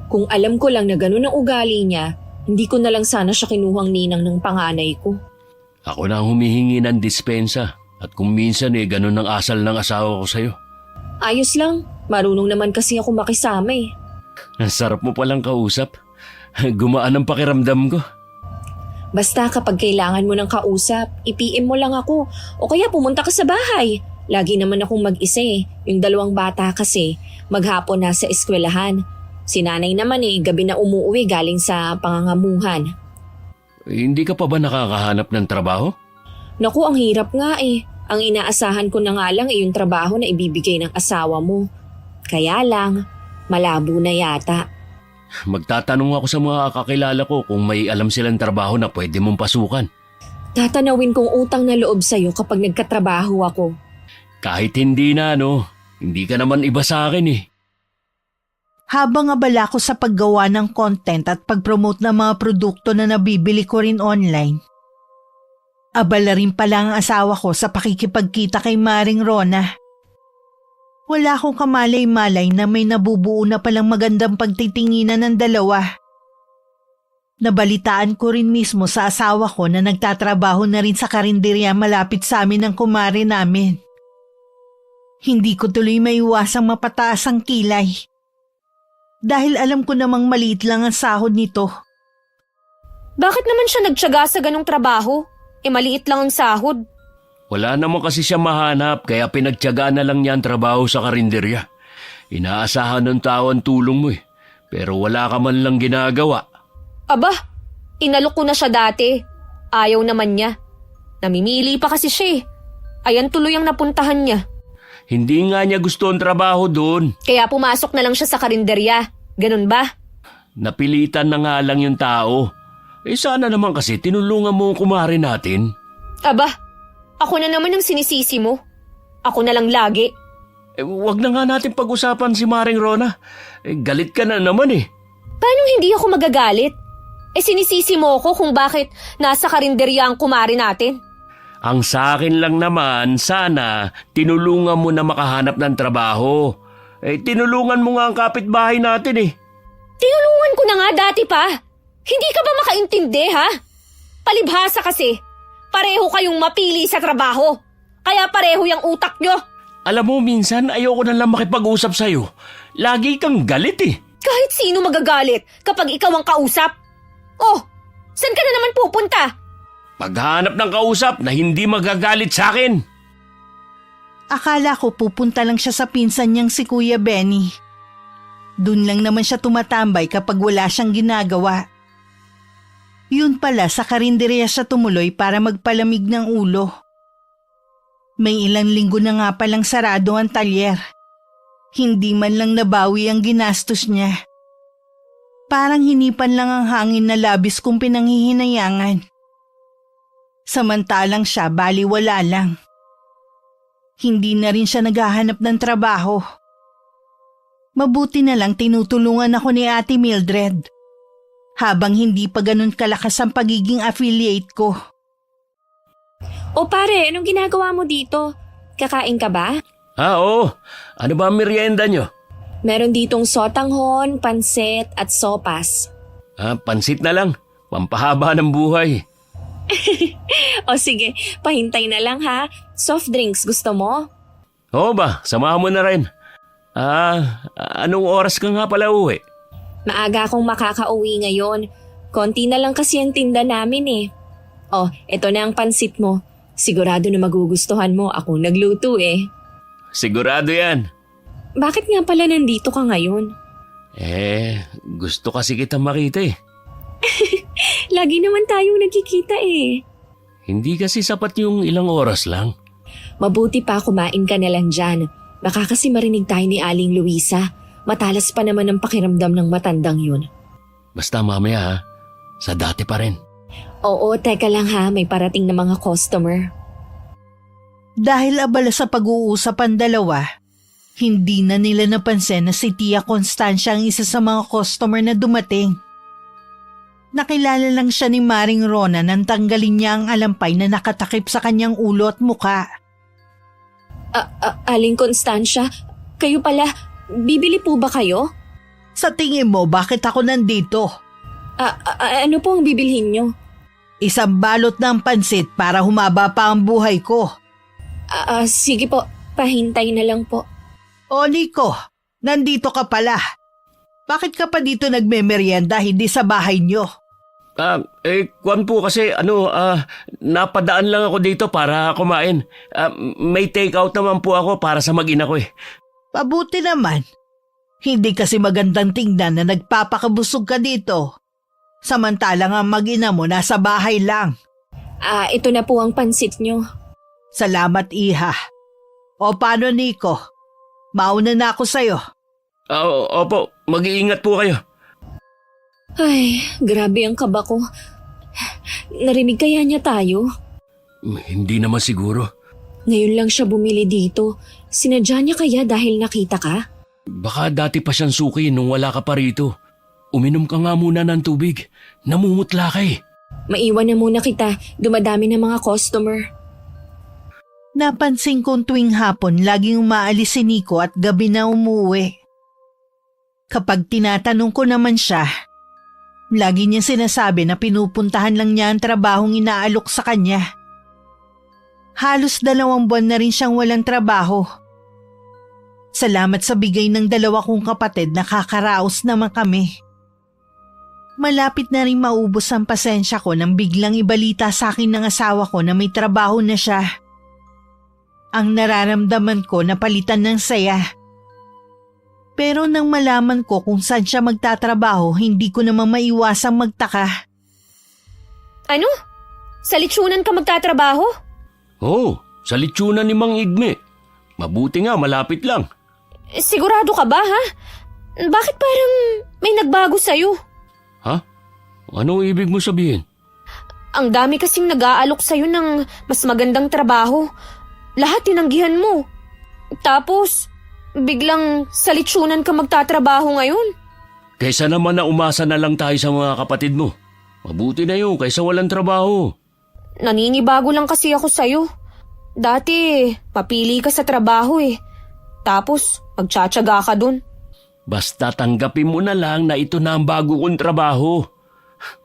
Kung alam ko lang na ganun ang ugali niya, hindi ko na lang sana siya kinuhang ninang ng panganay ko. Ako na ang humihingi ng dispensa. At kung minsan ganun ang asal ng asawa ko sa'yo. Ayos lang, marunong naman kasi ako makisama eh. Ang sarap mo palang kausap. Gumaan ang pakiramdam ko. Basta kapag kailangan mo ng kausap, i-PM mo lang ako o kaya pumunta ka sa bahay. Lagi naman akong mag-isa eh. Yung 2 bata kasi, maghapon na sa eskwelahan. Si nanay naman gabi na umuwi galing sa pangangamuhan. Hindi ka pa ba nakakahanap ng trabaho? Naku, ang hirap nga eh. Ang inaasahan ko na nga lang yung trabaho na ibibigay ng asawa mo. Kaya lang, malabo na yata. Magtatanong ako sa mga kakilala ko kung may alam silang trabaho na pwede mong pasukan. Tatanawin kong utang na loob sa'yo kapag nagkatrabaho ako. Kahit hindi na hindi ka naman iba sa akin eh. Habang abala ko sa paggawa ng content at pag-promote ng mga produkto na nabibili ko rin online, abala rin pala ang asawa ko sa pakikipagkita kay Maring Rona. Wala akong kamalay-malay na may nabubuo na palang magandang pagtitinginan ng dalawa. Nabalitaan ko rin mismo sa asawa ko na nagtatrabaho na rin sa karinderya malapit sa amin ng kumare namin. Hindi ko tuloy maiwasang mapataas ang kilay. Dahil alam ko namang maliit lang ang sahod nito. Bakit naman siya nagtiyaga sa ganong trabaho? Maliit lang ang sahod. Wala naman kasi siya mahanap kaya pinagtiyagaan na lang niya ang trabaho sa karinderya. Inaasahan ng tao ang tulong mo eh. Pero wala ka man lang ginagawa. Aba, inalok ko na siya dati. Ayaw naman niya. Namimili pa kasi siya eh. Ayan tuloy ang napuntahan niya. Hindi nga niya gusto ang trabaho doon. Kaya pumasok na lang siya sa karinderya. Ganun ba? Napilitan na nga lang yung tao. Sana naman kasi tinulungan mo ang kumare natin. Aba, ako na naman ang sinisisi mo. Ako na lang lagi. Wag na nga natin pag-usapan si Maring Rona. Galit ka na naman eh. Paano hindi ako magagalit? Sinisisi mo ako kung bakit nasa karinderya ang kumare natin. Ang sa akin lang naman, sana tinulungan mo na makahanap ng trabaho. Tinulungan mo nga ang kapitbahay natin eh. Tinulungan ko na nga dati pa. Hindi ka ba makaintindi, ha? Palibhasa kasi. Pareho kayong mapili sa trabaho. Kaya pareho yung utak nyo. Alam mo, minsan ayoko na lang makipag-usap sa'yo. Lagi kang galit eh. Kahit sino magagalit kapag ikaw ang kausap. Oh, saan ka na naman pupunta? Paghanap ng kausap na hindi magagalit sa akin. Akala ko pupunta lang siya sa pinsan niyang si Kuya Benny. Doon lang naman siya tumatambay kapag wala siyang ginagawa. Yun pala, sa karinderya siya tumuloy para magpalamig ng ulo. May ilang linggo na nga palang sarado ang talyer. Hindi man lang nabawi ang ginastos niya. Parang hinipan lang ang hangin na labis kong pinanghihinayangan. Samantalang siya baliwala lang. Hindi na rin siya naghahanap ng trabaho. Mabuti na lang tinutulungan ako ni Ate Mildred. Habang hindi pa ganun kalakas ang pagiging affiliate ko. O pare, anong ginagawa mo dito? Kakain ka ba? Oo. Ano ba ang merienda nyo? Meron ditong sotanghon, pansit at sopas. Pansit na lang. Pampahaba ng buhay. O sige, pahintay na lang ha. Soft drinks, gusto mo? Oo ba? Samahan mo na rin. Anong oras ka nga pala uwi? Maaga akong makakauwi ngayon. Konti na lang kasi ang tinda namin eh. Oh, eto na ang pansit mo. Sigurado na magugustuhan mo. Ako nagluto eh. Sigurado yan. Bakit nga pala nandito ka ngayon? Gusto kasi kita makita eh. Lagi naman tayong nagkikita eh. Hindi kasi sapat yung ilang oras lang. Mabuti pa kumain ka na lang dyan. Baka kasi marinig tayo ni Aling Luisa. Matalas pa naman ang pakiramdam ng matandang yun. Basta mamaya ha, sa dati pa rin. Oo, teka lang ha, may parating na mga customer. Dahil abala sa pag-uusap ang dalawa, hindi na nila napansin na si Tia Constancia ang isa sa mga customer na dumating. Nakilala lang siya ni Maring Rona nang tanggalin niya ang alampay na nakatakip sa kanyang ulo at muka. Aling Constancia, kayo pala, bibili po ba kayo? Sa tingin mo, bakit ako nandito? Ano po ang bibilhin nyo? Isang balot ng pansit para humaba pa ang buhay ko. Sige po, pahintay na lang po. O Nico, nandito ka pala. Bakit ka pa dito nagmemeryenda, hindi sa bahay nyo? Kwan po kasi napadaan lang ako dito para kumain. May take out naman po ako para sa mag-ina ko eh. Pabuti naman. Hindi kasi magandang tingnan na nagpapakabusog ka dito. Samantalang ang mag-ina mo nasa bahay lang. Ito na po ang pansit nyo. Salamat, Iha. O paano, Nico? Mauna na ako sa'yo. Opo, mag-iingat po kayo. Ay, grabe ang kaba ko. Narinig kaya niya tayo? Hindi naman siguro. Ngayon lang siya bumili dito. Sinadya niya kaya dahil nakita ka? Baka dati pa siyang suki nung wala ka pa rito. Uminom ka nga muna ng tubig. Namumutla ka eh. Maiwan na muna kita. Dumadami na mga customer. Napansin kong tuwing hapon laging umaalis si Nico at gabi na umuwi. Kapag tinatanong ko naman siya, lagi niya sinasabi na pinupuntahan lang niya ang trabahong inaalok sa kanya. Halos 2 buwan na rin siyang walang trabaho. Salamat sa bigay ng 2 kong kapatid, nakakaraos naman kami. Malapit na rin maubos ang pasensya ko nang biglang ibalita sa akin ng asawa ko na may trabaho na siya. Ang nararamdaman ko na palitan ng saya. Pero nang malaman ko kung saan siya magtatrabaho, hindi ko naman maiwasang magtaka. Ano? Sa litsunan ka magtatrabaho? Sa litsunan ni Mang Igme. Mabuti nga, malapit lang. Sigurado ka ba, ha? Bakit parang may nagbago sa'yo? Ha? Ano ibig mo sabihin? Ang dami kasing nag-aalok sa'yo ng mas magandang trabaho. Lahat tinanggihan mo. Tapos, biglang sa litsunan ka magtatrabaho ngayon. Kaysa naman na umasa na lang tayo sa mga kapatid mo. Mabuti na yun kaysa walang trabaho. Naninibago lang kasi ako sa'yo. Dati, papili ka sa trabaho eh. Tapos, magtsatsaga ka dun. Basta tanggapin mo na lang na ito na ang bago kong trabaho.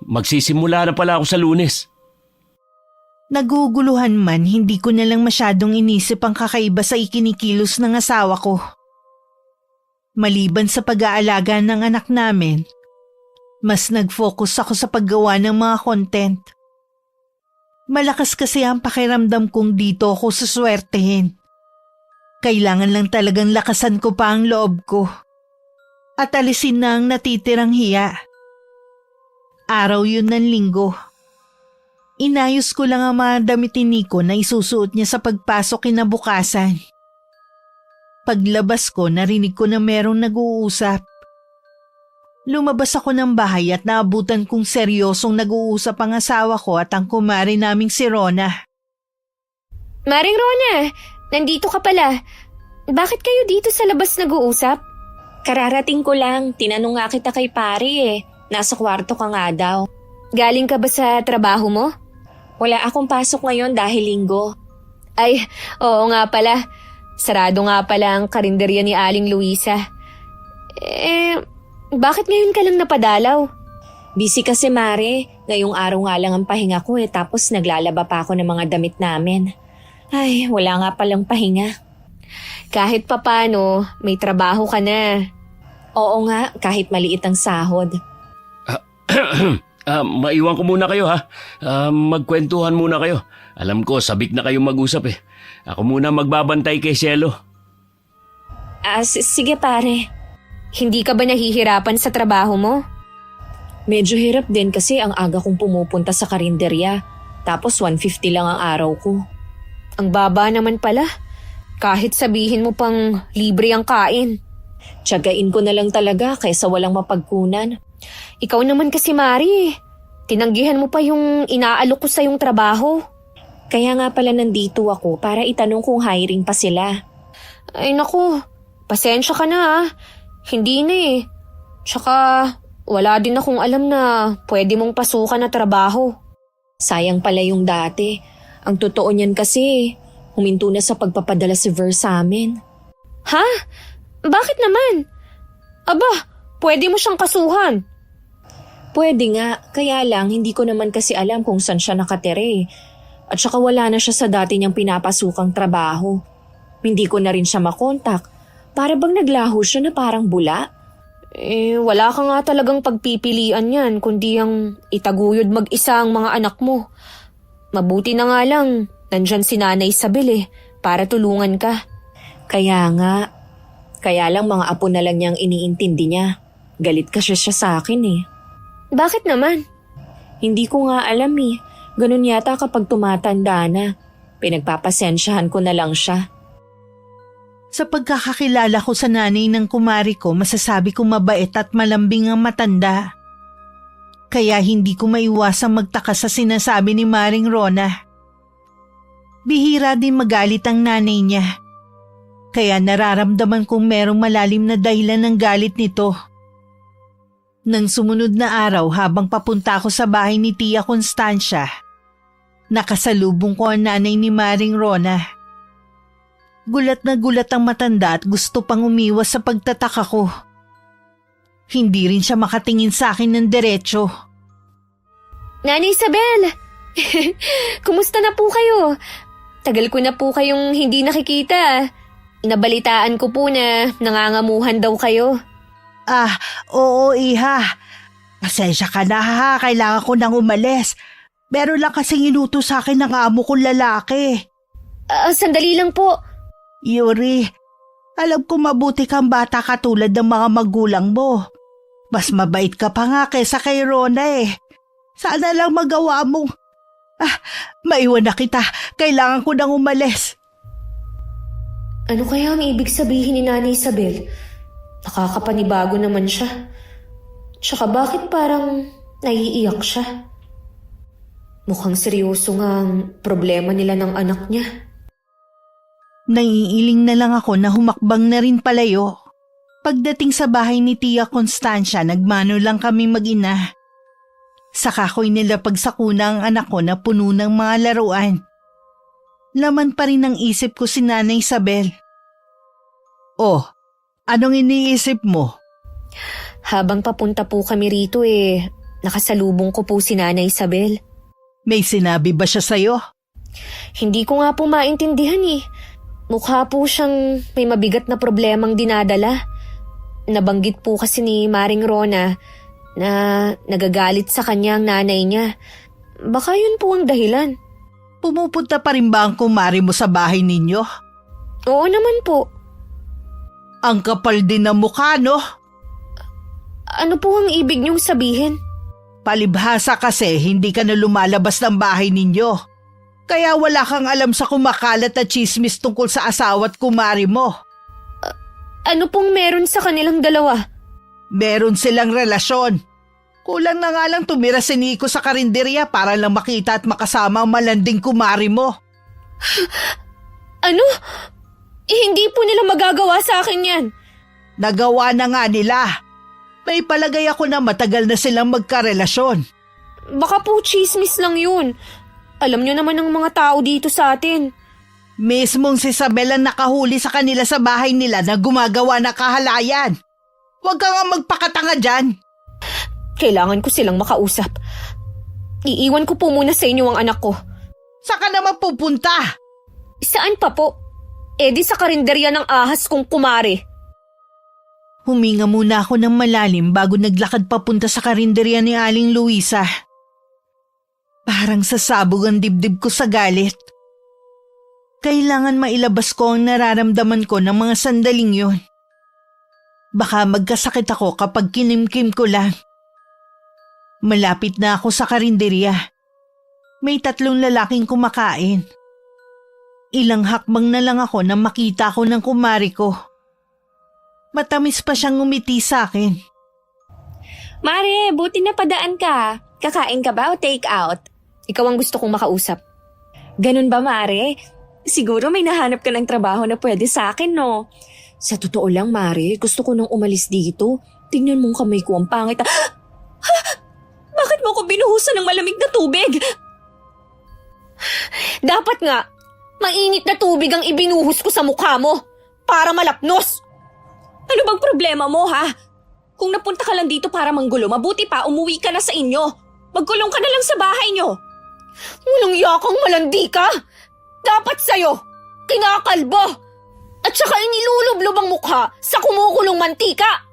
Magsisimula na pala ako sa Lunes. Naguguluhan man, hindi ko na lang masyadong inisip ang kakaiba sa ikinikilos ng asawa ko. Maliban sa pag-aalaga ng anak namin, mas nag-focus ako sa paggawa ng mga content. Malakas kasi ang pakiramdam kong dito ako suswertehin. Kailangan lang talagang lakasan ko pa ang loob ko at alisin na ang natitirang hiya. Araw yun ng linggo. Inayos ko lang ang mga damit ni Nico na isusuot niya sa pagpasok kinabukasan. Paglabas ko, narinig ko na merong nag-uusap. Lumabas ako ng bahay at naabutan kong seryosong nag-uusap ang asawa ko at ang kumari naming si Rona. Maring Rona, nandito ka pala. Bakit kayo dito sa labas nag-uusap? Kararating ko lang, tinanong nga kita kay pare eh. Nasa kwarto ka nga daw. Galing ka ba sa trabaho mo? Wala akong pasok ngayon dahil linggo. Ay, oo nga pala. Sarado nga pala ang karinderya ni Aling Luisa. Bakit ngayon ka lang napadalaw? Busy kasi Mare, ngayong araw nga lang ang pahinga ko tapos naglalaba pa ako ng mga damit namin. Ay, wala nga palang pahinga. Kahit papano, may trabaho ka na. Oo nga, kahit maliit ang sahod. Maiwan ko muna kayo ha. Magkwentuhan muna kayo. Alam ko, sabik na kayong mag-usap eh. Ako muna magbabantay kay Cielo. Sige pare. Hindi ka ba nahihirapan sa trabaho mo? Medyo hirap din kasi ang aga kong pumupunta sa karinderya. Tapos 150 lang ang araw ko. Ang baba naman pala. Kahit sabihin mo pang libre ang kain. Tiyagain ko na lang talaga kaysa walang mapagkunan. Ikaw naman kasi Mari, tinanggihan mo pa yung inaalok ko sa yung trabaho. Kaya nga pala nandito ako para itanong kung hiring pa sila. Ay naku, pasensya ka na ha. Hindi na eh. Tsaka wala din akong alam na pwede mong pasukan na trabaho. Sayang pala yung dati. Ang totoo niyan kasi, huminto na sa pagpapadala si Ver sa amin. Ha? Bakit naman? Aba, pwede mo siyang kasuhan. Pwede nga, kaya lang hindi ko naman kasi alam kung saan siya nakatira. At saka wala na siya sa dati niyang pinapasukang trabaho. Hindi ko na rin siya makontak. Para bang naglaho siya na parang bula? Wala ka nga talagang pagpipilian yan, kundi ang itaguyod mag-isa ang mga anak mo. Mabuti na nga lang, nandyan si Nanay Isabel para tulungan ka. Kaya nga, kaya lang mga apo na lang niyang iniintindi niya. Galit kasi siya sa akin Bakit naman? Hindi ko nga alam Ganun yata kapag tumatanda na. Pinagpapasensyahan ko na lang siya. Sa pagkakakilala ko sa nanay ng kumari ko, masasabi kong mabait at malambing ang matanda. Kaya hindi ko maiwasang magtaka sa sinasabi ni Maring Rona. Bihira din magalit ang nanay niya. Kaya nararamdaman kong merong malalim na dahilan ng galit nito. Nang sumunod na araw habang papunta ako sa bahay ni Tia Constancia, nakasalubong ko ang nanay ni Maring Rona. Gulat na gulat ang matanda at gusto pang umiwas sa pagtataka ko. Hindi rin siya makatingin sa akin ng diretsyo. Nanay Isabel! Kumusta na po kayo? Tagal ko na po kayong hindi nakikita. Nabalitaan ko po na nangangamuhan daw kayo. Oo iha. Pasensya ka na ha, kailangan ko nang umalis. Meron lang kasing inuto sa akin ng amo kong lalaki. Sandali lang po. Yuri, alam ko mabuti kang bata katulad ng mga magulang mo. Mas mabait ka pa nga kaysa kay Rona Sana lang magawa mong... maiwan na kita. Kailangan ko nang umalis. Ano kaya ang ibig sabihin ni Nanay Isabel? Nakakapanibago naman siya. Tsaka bakit parang naiiyak siya? Mukhang seryoso nga ang problema nila ng anak niya. Naiiling na lang ako na humakbang na rin palayo. Pagdating sa bahay ni Tia Constancia, nagmano lang kami mag-ina. Saka ko'y nilapag sa kuna ang anak ko na puno ng mga laruan. Laman pa rin ang isip ko si Nanay Isabel. Oh, anong iniisip mo? Habang papunta po kami rito Nakasalubong ko po si Nanay Isabel. May sinabi ba siya sa'yo? Hindi ko nga po maintindihan eh. Mukha po siyang may mabigat na problemang dinadala. Nabanggit po kasi ni Maring Rona na nagagalit sa kanya ang nanay niya. Baka yun po ang dahilan. Pumupunta pa rin ba ang kumari mo sa bahay ninyo? Oo naman po. Ang kapal din ng mukha, no? Ano po ang ibig niyong sabihin? Palibhasa kasi hindi ka na lumalabas ng bahay ninyo. Kaya wala kang alam sa kumakalat na chismis tungkol sa asawa at kumari mo. Ano pong meron sa kanilang dalawa? Meron silang relasyon. Kulang na nga lang tumira si Nico sa karinderya para lang makita at makasama ang malanding kumari mo. Ano? Hindi po nila magagawa sa akin yan. Nagawa na nga nila. May palagay ako na matagal na silang magkarelasyon. Baka po chismis lang yun. Alam niyo naman ng mga tao dito sa atin. Mismong si Isabel ang nakahuli sa kanila sa bahay nila na gumagawa na kahalayan. Huwag ka nga magpakatanga dyan. Kailangan ko silang makausap. Iiwan ko po muna sa inyo ang anak ko. Saan ka naman pupunta? Saan pa po? Di sa karinderya ng ahas kong kumare. Huminga muna ako ng malalim bago naglakad papunta sa karinderya ni Aling Luisa. Parang sasabog ang dibdib ko sa galit. Kailangan mailabas ko ang nararamdaman ko ng mga sandaling yun. Baka magkasakit ako kapag kinimkim ko lang. Malapit na ako sa karinderya. May 3 lalaking kumakain. Ilang hakbang na lang ako nang makita ko ng kumari ko. Matamis pa siyang ngumiti sa akin. Mare, buti na padaan ka. Kakain ka ba o take out? Ikaw ang gusto kong makausap. Ganun ba, Mare? Siguro may nahanap ka ng trabaho na pwede sa akin, no? Sa totoo lang, Mare, gusto ko nang umalis dito. Tingnan mong kamay ko, ang pangit. Bakit mo ko binuhusan ng malamig na tubig? Dapat nga, mainit na tubig ang ibinuhos ko sa mukha mo para malapnos. Ano bang problema mo, ha? Kung napunta ka lang dito para manggulo, mabuti pa umuwi ka na sa inyo. Magkulong ka na lang sa bahay nyo. Walang yakang malandi ka. Dapat sa'yo, kinakalbo. At saka inilulublob ang mukha sa kumukulong mantika.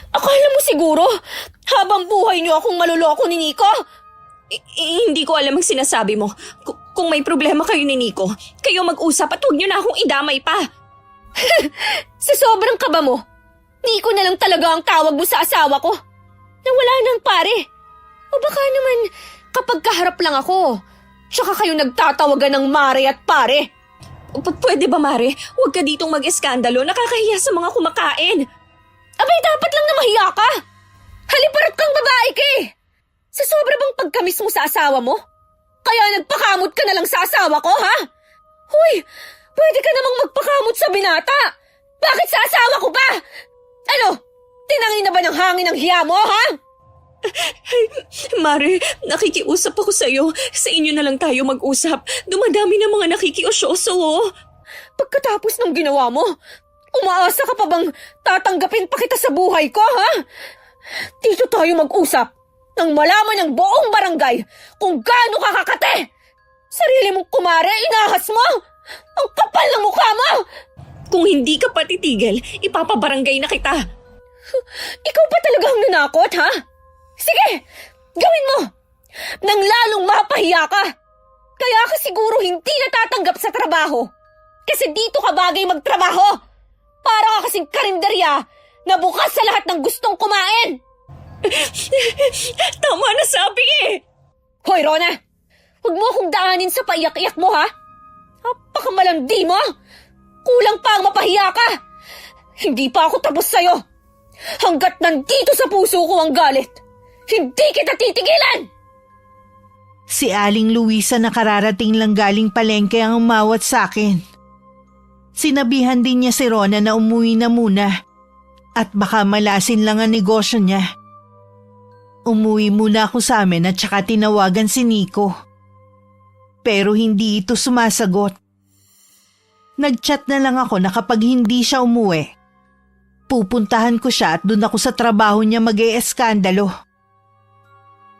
Akala mo siguro, habang buhay niyo akong maluloko ni Nico? Hindi ko alam ang sinasabi mo. Kung may problema kayo ni Nico, kayo mag-usap at huwag nyo na akong idamay pa. Sa sobrang kaba mo, Nico na lang talaga ang tawag mo sa asawa ko. Na wala nang pare. O baka naman kapag kaharap lang ako, tsaka kayo nagtatawagan ng mare at pare. Pwede ba, Mare? Huwag ka ditong mag-eskandalo. Nakakahiya sa mga kumakain. Abay, dapat lang na mahiya ka. Haliparot kang babae ka eh. Sa sobra bang pagkamis mo sa asawa mo? Kaya nagpakamot ka na lang sa asawa ko, ha? Huy, pwede ka namang magpakamot sa binata. Bakit sa asawa ko ba? Ano, tinangin na ba ng hangin ang hiya mo, ha? Mare, nakikiusap ako sa'yo. Sa inyo na lang tayo mag-usap. Dumadami na mga nakikiosyoso, oh. Pagkatapos ng ginawa mo, umaasa ka pa bang tatanggapin pa kita sa buhay ko, ha? Dito tayo mag-usap nang malaman ng buong barangay kung gaano ka kakate. Sarili mong kumare, inahas mo. Ang kapal ng mukha mo. Kung hindi ka pa titigil, ipapabarangay na kita. Ikaw pa talagang nanakot, ha? Sige, gawin mo. Nang lalong mapahiya ka. Kaya ka siguro hindi natatanggap sa trabaho. Kasi dito ka bagay magtrabaho. Para ka kasing karinderya na bukas sa lahat ng gustong kumain. Tama na sabi eh. Hoy, Rona! Huwag mo akong daanin sa paiyak-iyak mo, ha? Napakamalandi mo! Kulang pa ang mapahiya ka! Hindi pa ako tapos sa'yo! Hanggat nandito sa puso ko ang galit, hindi kita titigilan! Si Aling Luisa na kararating lang galing palengke ang umawat sa akin. Sinabihan din niya si Rona na umuwi na muna at baka malasin lang ang negosyo niya. Umuwi muna ako sa amin at saka tinawagan si Nico. Pero hindi ito sumasagot. Nag-chat na lang ako na kapag hindi siya umuwi, pupuntahan ko siya at doon ako sa trabaho niya mag-e-eskandalo.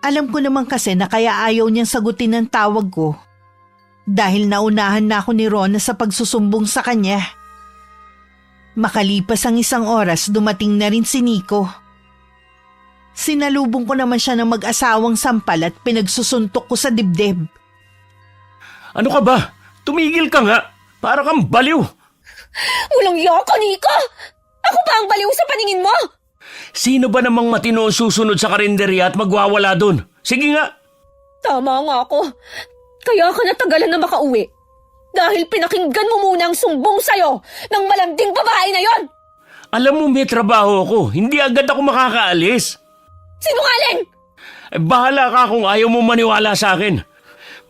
Alam ko naman kasi na kaya ayaw niyang sagutin ang tawag ko dahil naunahan na ako ni Rona sa pagsusumbong sa kanya. Makalipas ang 1 oras, dumating na rin si Nico. Sinalubong ko naman siya ng mag-asawang sampal at pinagsusuntok ko sa dibdib. Ano ka ba? Tumigil ka nga. Para kang baliw. Walang yoko, Nico! Ako pa ang baliw sa paningin mo? Sino ba namang matino ang susunod sa karinderya at magwawala doon? Sige nga. Tama nga ako. Kaya ka natagalan na makauwi. Dahil pinakinggan mo muna ang sumbong sa'yo ng malanding babae na yon. Alam mo may trabaho ako. Hindi agad ako makakaalis. Sinungaling! Bahala ka kung ayaw mo maniwala sa akin.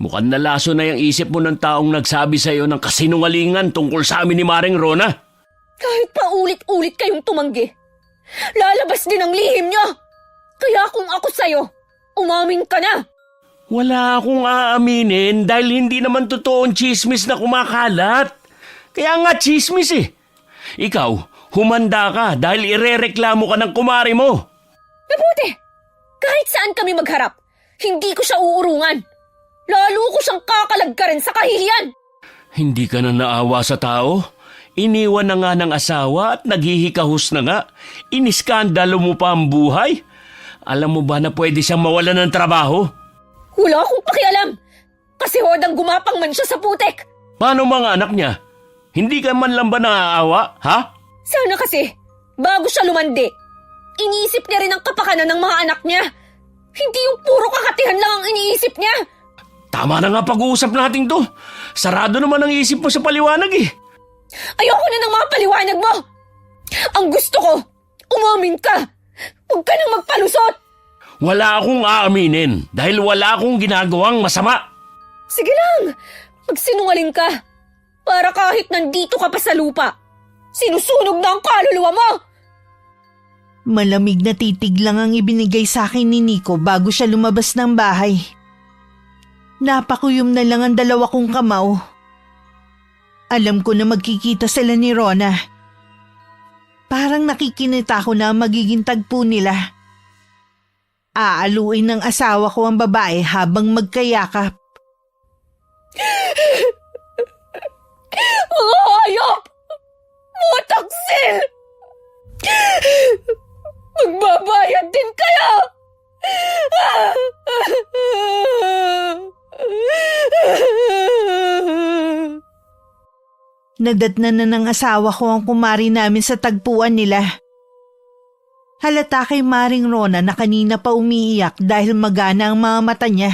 Mukhang nalaso na yung isip mo ng taong nagsabi sa'yo ng kasinungalingan tungkol sa amin ni Maring Rona. Kahit pa ulit-ulit kayong tumanggi, lalabas din ang lihim niyo. Kaya kung ako sa'yo, umamin ka na. Wala akong aaminin dahil hindi naman totoong chismis na kumakalat. Kaya nga chismis eh. Ikaw, humanda ka dahil irereklamo ka ng kumari mo. Mabuti! Kahit saan kami magharap, hindi ko siya uurungan. Lalo ko siyang kakalagkarin sa kahihiyan. Hindi ka na naawa sa tao? Iniwan na nga ng asawa at naghihikahus na nga. Iniskandalo mo pa ang buhay? Alam mo ba na pwede siyang mawalan ng trabaho? Wala akong pakialam. Kasi hodang gumapang man siya sa putek. Paano mga anak niya? Hindi ka man lang ba naaawa, ha? Sana kasi, bago siya lumandi, iniisip niya rin ang kapakanan ng mga anak niya. Hindi yung puro kakatihan lang ang iniisip niya. Tama na nga pag-uusap natin to. Sarado naman ang isip mo sa paliwanag eh. Ayoko na ng mga paliwanag mo. Ang gusto ko, umamin ka. Huwag ka nang magpalusot. Wala akong aaminin dahil wala akong ginagawang masama. Sige lang, magsinungaling ka. Para kahit nandito ka pa sa lupa, sinusunog na ang kaluluwa mo. Malamig na titig lang ang ibinigay sa akin ni Nico bago siya lumabas ng bahay. Napakuyom na lang ang 2 kong kamao. Alam ko na magkikita sila ni Rona. Parang nakikinita ko na magiging tagpo nila. Aaluin ng asawa ko ang babae habang magkayakap. Mga hayop! Mga taksil! Magbabayad din kayo! Nadatnan na ng asawa ko ang kumari namin sa tagpuan nila. Halata kay Maring Rona na kanina pa umiiyak dahil magana ang mga mata niya.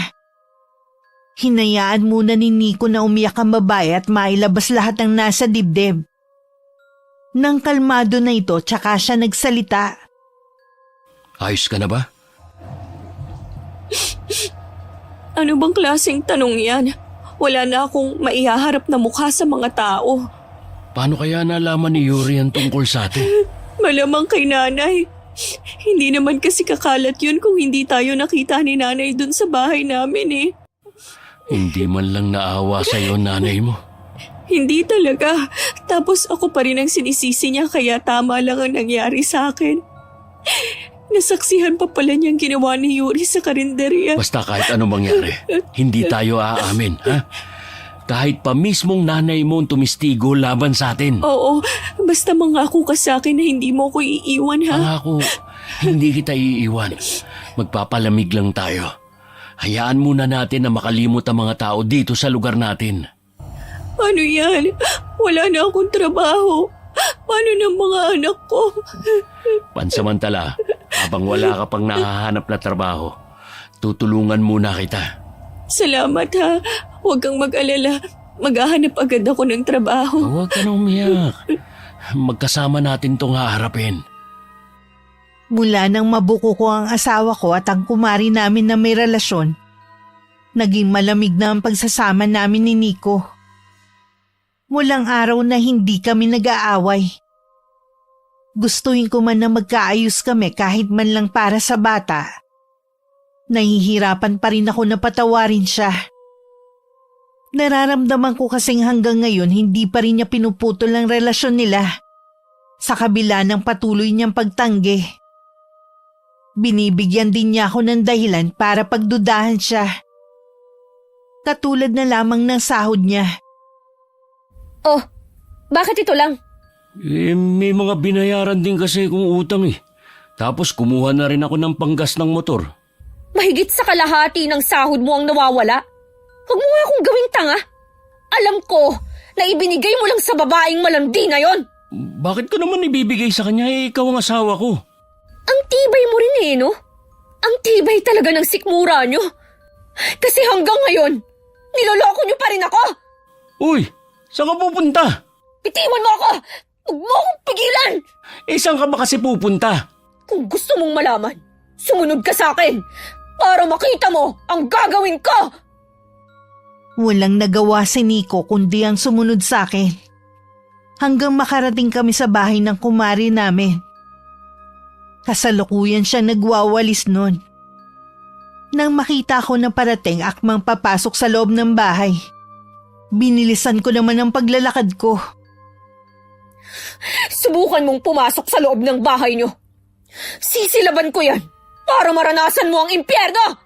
Hinayaan muna ni Nico na umiyak ang babae at mailabas lahat ng nasa dibdib. Nang kalmado na ito, tsaka siya nagsalita. Ayos ka na ba? Ano bang klaseng tanong yan? Wala na akong maihaharap na mukha sa mga tao. Paano kaya nalaman ni Yuri ang tungkol sa atin? Malamang kay nanay. Hindi naman kasi kakalat yun kung hindi tayo nakita ni nanay dun sa bahay namin eh. Hindi man lang naawa sa'yo nanay mo. Hindi talaga. Tapos ako pa rin ang sinisisi niya kaya tama lang ang nangyari sa akin. Nasaksihan pa pala niyang ginawa ni Yuri sa karinderya. Basta kahit anong mangyari, hindi tayo aamin, ha? Kahit pa mismong nanay mo ang tumistigo laban sa atin. Oo, basta mangako ka sa akin na hindi mo ko iiwan ha. Pangako, hindi kita iiwan. Magpapalamig lang tayo. Hayaan muna natin na makalimot ang mga tao dito sa lugar natin. Ano yan? Wala na akong trabaho. Paano ng mga anak ko? Pansamantala, habang wala ka pang nahahanap na trabaho, tutulungan muna kita. Salamat ha. Huwag kang mag-alala. Maghahanap agad ako ng trabaho. Huwag ka na umiyak. Magkasama natin tong haharapin. Mula nang mabuko ko ang asawa ko at ang kumari namin na may relasyon, naging malamig na ang pagsasama namin ni Nico. Walang araw na hindi kami nag-aaway. Gustuhin ko man na magkaayos kami kahit man lang para sa bata. Nahihirapan pa rin ako na patawarin siya. Nararamdaman ko kasing hanggang ngayon hindi pa rin niya pinuputol ang relasyon nila sa kabila ng patuloy niyang pagtanggi. Binibigyan din niya ako ng dahilan para pagdudahan siya. Katulad na lamang ng sahod niya. Oh, bakit ito lang? May mga binayaran din kasi kung utang eh. Tapos kumuha na rin ako ng panggas ng motor. Mahigit sa kalahati ng sahod mo ang nawawala. Huwag mo nga akong gawing tanga. Alam ko na ibinigay mo lang sa babaeng malandi na yon. Bakit ko naman ibibigay sa kanya ikaw ang asawa ko? Ang tibay mo rin no? Ang tibay talaga ng sikmura nyo. Kasi hanggang ngayon, niloloko nyo pa rin ako. Uy, saan ka pupunta? Bitiwan mo ako! Huwag mo akong pigilan! Saan ka ba kasi pupunta? Kung gusto mong malaman, sumunod ka sa akin para makita mo ang gagawin ko! Walang nagawa si Nico kundi ang sumunod sa akin. Hanggang makarating kami sa bahay ng kumari namin. Kasalukuyan siya nagwawalis nun. Nang makita ko na parating akmang papasok sa loob ng bahay, binilisan ko naman ang paglalakad ko. Subukan mong pumasok sa loob ng bahay nyo. Sisilaban ko yan para maranasan mo ang impyerno!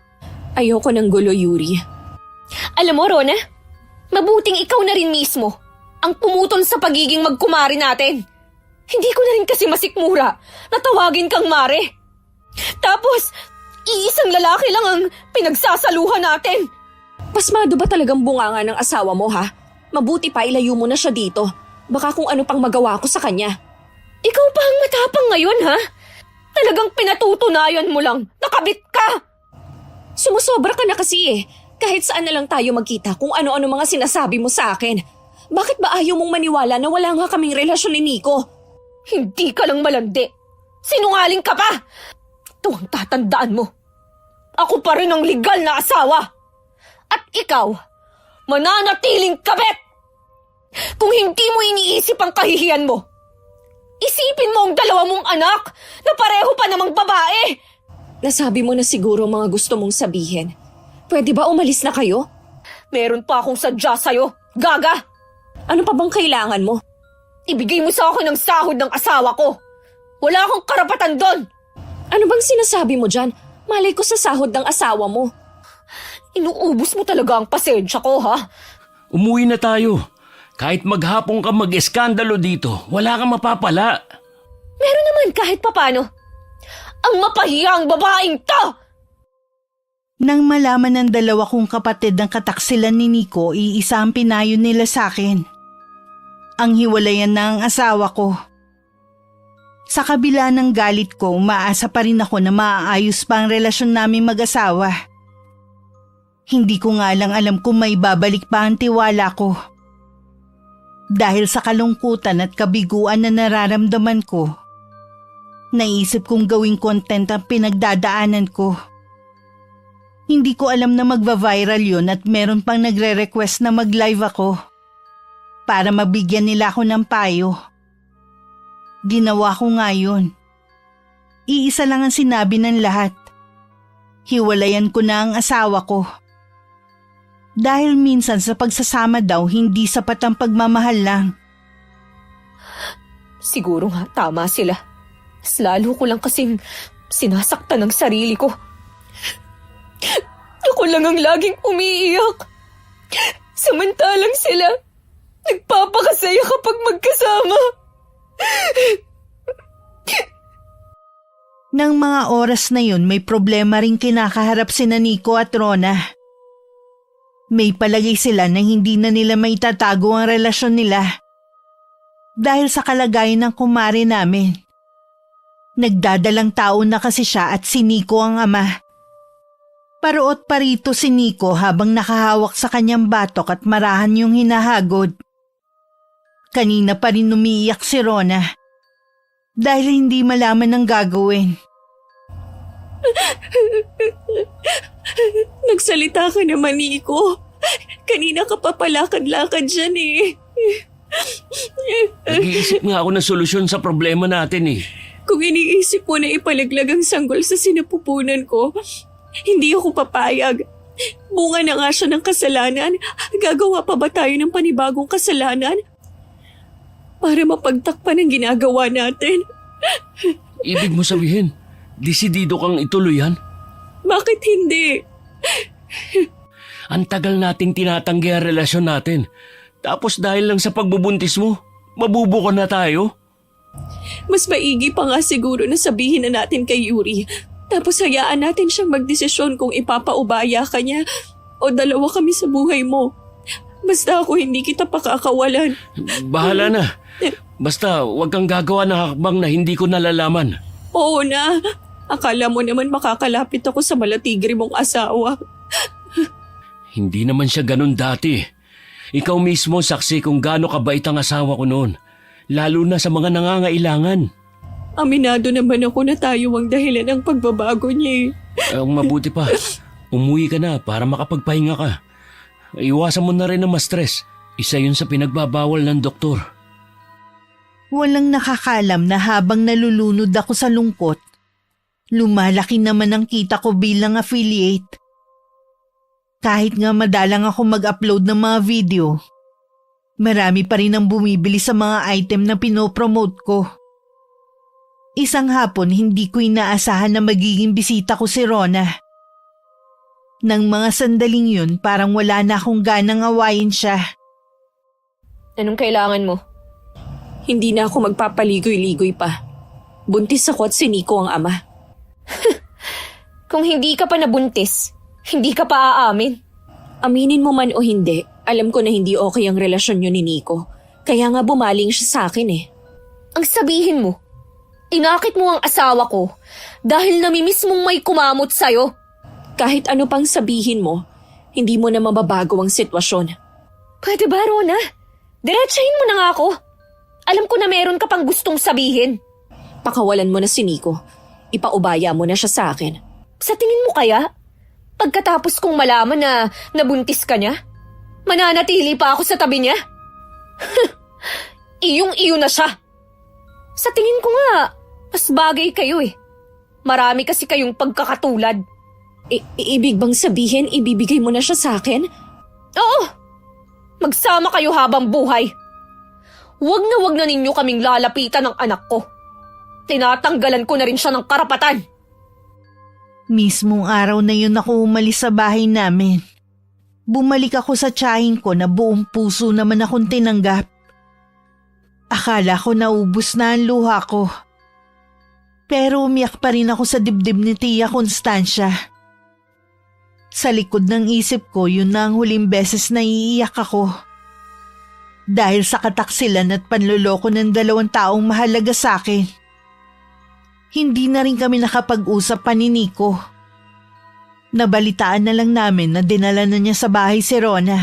Ayoko ng gulo, Yuri. Alam mo, Rona, mabuting ikaw na rin mismo ang pumutol sa pagiging magkumari natin. Hindi ko na rin kasi masikmura na tawagin kang Mare. Tapos, iisang lalaki lang ang pinagsasaluhan natin. Pasmado ba talagang bunganga ng asawa mo, ha? Mabuti pa ilayo mo na siya dito. Baka kung ano pang magawa ko sa kanya. Ikaw pa ang matapang ngayon, ha? Talagang pinatutunayan mo lang. Nakabit ka! Sumusobra ka na kasi eh. Kahit saan na lang tayo magkita kung ano-ano mga sinasabi mo sa akin. Bakit ba ayaw mong maniwala na wala nga kaming relasyon ni Nico? Hindi ka lang malandi. Sinungaling ka pa! Ito ang tatandaan mo. Ako pa rin ang legal na asawa. At ikaw, mananatiling kabit! Kung hindi mo iniisip ang kahihiyan mo, isipin mo ang dalawa mong anak na pareho pa namang babae. Nasabi mo na siguro mga gusto mong sabihin. Pwede ba umalis na kayo? Meron pa akong sadya sa'yo, gaga! Ano pa bang kailangan mo? Ibigay mo sa akin ang sahod ng asawa ko. Wala akong karapatan doon. Ano bang sinasabi mo dyan? Malay ko sa sahod ng asawa mo. Inuubos mo talaga ang pasensya ko, ha? Umuwi na tayo. Kahit maghapon ka mag-eskandalo dito, wala kang mapapala. Meron naman kahit papano. Ang mapahiyang babaeng to! Nang malaman ng dalawa kong kapatid ng kataksilan ni Nico, iisa ang pinayo nila sa akin. Ang hiwalayan na ang asawa ko. Sa kabila ng galit ko, umaasa pa rin ako na maaayos pa ang relasyon namin mag-asawa. Hindi ko nga lang alam kung may babalik pa ang tiwala ko. Dahil sa kalungkutan at kabiguan na nararamdaman ko, naisip kong gawing content ang pinagdadaanan ko. Hindi ko alam na magva-viral yun at meron pang nagre-request na mag-live ako para mabigyan nila ako ng payo. Ginawa ko nga yun. Iisa lang ang sinabi ng lahat. Hiwalayan ko na ang asawa ko. Dahil minsan sa pagsasama daw hindi sapat ang pagmamahal lang. Siguro nga tama sila. Mas lalo ko lang kasing sinasaktan ng sarili ko. Ako lang ang laging umiiyak. Samantalang sila, nagpapakasaya kapag magkasama. Nang mga oras na yun, may problema ring kinakaharap sina Nico at Rona. May palagay sila na hindi na nila maitatago ang relasyon nila. Dahil sa kalagayan ng kumare namin. Nagdadalang taon na kasi siya at si Nico ang ama. Paruot pa rito si Nico habang nakahawak sa kanyang batok at marahan yung hinahagod. Kanina pa rin umiiyak si Rona dahil hindi malaman ang gagawin. Nagsalita ka naman, Nico. Kanina ka pa palakad-lakad dyan eh. Nag-iisip nga ako ng solusyon sa problema natin eh. Kung iniisip mo na ipalaglag ang sanggol sa sinapupunan ko, hindi ako papayag. Bunga na nga siya ng kasalanan. Gagawa pa ba tayo ng panibagong kasalanan? Para mapagtakpan ang ginagawa natin. Ibig mo sabihin, desidido kang ituloy yan? Bakit hindi? Ang tagal nating tinatanggi ang relasyon natin. Tapos dahil lang sa pagbubuntis mo, mabubuko na tayo? Mas maigi pa nga siguro na sabihin na natin kay Yuri. Tapos hayaan natin siyang magdesisyon kung ipapaubaya ka niya o dalawa kami sa buhay mo. Basta ako hindi kita pakakawalan. Bahala na. Basta huwag kang gagawa ng hakbang na hindi ko nalalaman. Oo na. Akala mo naman makakalapit ako sa malatigri mong asawa. Hindi naman siya ganun dati. Ikaw mismo saksi kung gaano kabait ang asawa ko noon. Lalo na sa mga nangangailangan. Aminado naman ako na tayo ang dahilan ng pagbabago niya. Ang mabuti pa, umuwi ka na para makapagpahinga ka. Iwasan mo na rin ang ma-stress. Isa yun sa pinagbabawal ng doktor. Walang nakakalam na habang nalulunod ako sa lungkot, lumalaki naman ang kita ko bilang affiliate. Kahit nga madalang ako mag-upload ng mga video, marami pa rin ang bumibili sa mga item na pinopromote ko. Isang hapon hindi ko inaasahan na magiging bisita ko si Rona. Nang mga sandaling yun parang wala na akong ganang awayin siya. Anong kailangan mo? Hindi na ako magpapaligoy-ligoy pa. Buntis ako at si Nico ang ama. Kung hindi ka pa nabuntis, hindi ka pa aamin. Aminin mo man o hindi, alam ko na hindi okay ang relasyon niyo ni Nico. Kaya nga bumaling siya sa akin eh. Ang sabihin mo, inakit mo ang asawa ko dahil namimiss mong may kumamot sa'yo. Kahit ano pang sabihin mo, hindi mo na mababago ang sitwasyon. Pwede ba, Rona? Diretsahin mo na nga ako. Alam ko na meron ka pang gustong sabihin. Pakawalan mo na si Nico. Ipaubaya mo na siya sa akin. Sa tingin mo kaya, pagkatapos kong malaman na nabuntis ka niya, mananatili pa ako sa tabi niya? Iyong-iyo na siya. Sa tingin ko nga, mas bagay kayo eh. Marami kasi kayong pagkakatulad. Ibig bang sabihin ibibigay mo na siya sa akin? Oo! Magsama kayo habang buhay. Huwag na ninyo kaming lalapitan ng anak ko. Tinatanggalan ko na rin siya ng karapatan. Mismong araw na yun ako umalis sa bahay namin. Bumalik ako sa tiyahin ko na buong puso naman akong tinanggap. Akala ko naubos na ang luha ko. Pero umiyak pa rin ako sa dibdib ni Tia Constancia. Sa likod ng isip ko, yun na ang huling beses na iiyak ako. Dahil sa kataksilan at panloloko ng 2 taong mahalaga sa akin. Hindi na rin kami nakapag-usap pa ni Nico. Nabalitaan na lang namin na dinala na niya sa bahay si Rona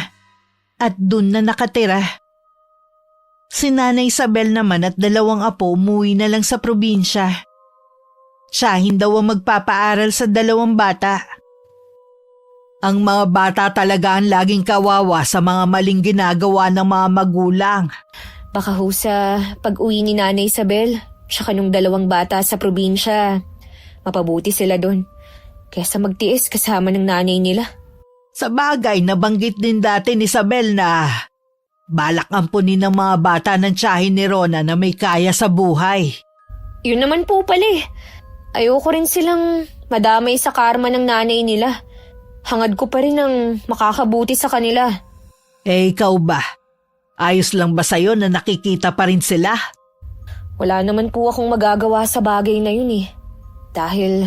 at dun na nakatira. Si Nana Isabel naman at 2 apo umuwi na lang sa probinsya. Siyahin daw ang magpapaaral sa 2 bata. Ang mga bata talaga ang laging kawawa sa mga maling ginagawa ng mga magulang. Baka ho sa pag-uwi ni Nanay Isabel, tsaka nung 2 bata sa probinsya, mapabuti sila doon. Kesa magtiis kasama ng nanay nila. Sa bagay, nabanggit din dati ni Isabel na balak ampunin ng mga bata ng tiyahin ni Rona na may kaya sa buhay. Yun naman po pala eh. Ayoko rin silang madamay sa karma ng nanay nila. Hangad ko pa rin ang makakabuti sa kanila. Eh ikaw ba? Ayos lang ba sa'yo na nakikita pa rin sila? Wala naman po akong magagawa sa bagay na yun eh. Dahil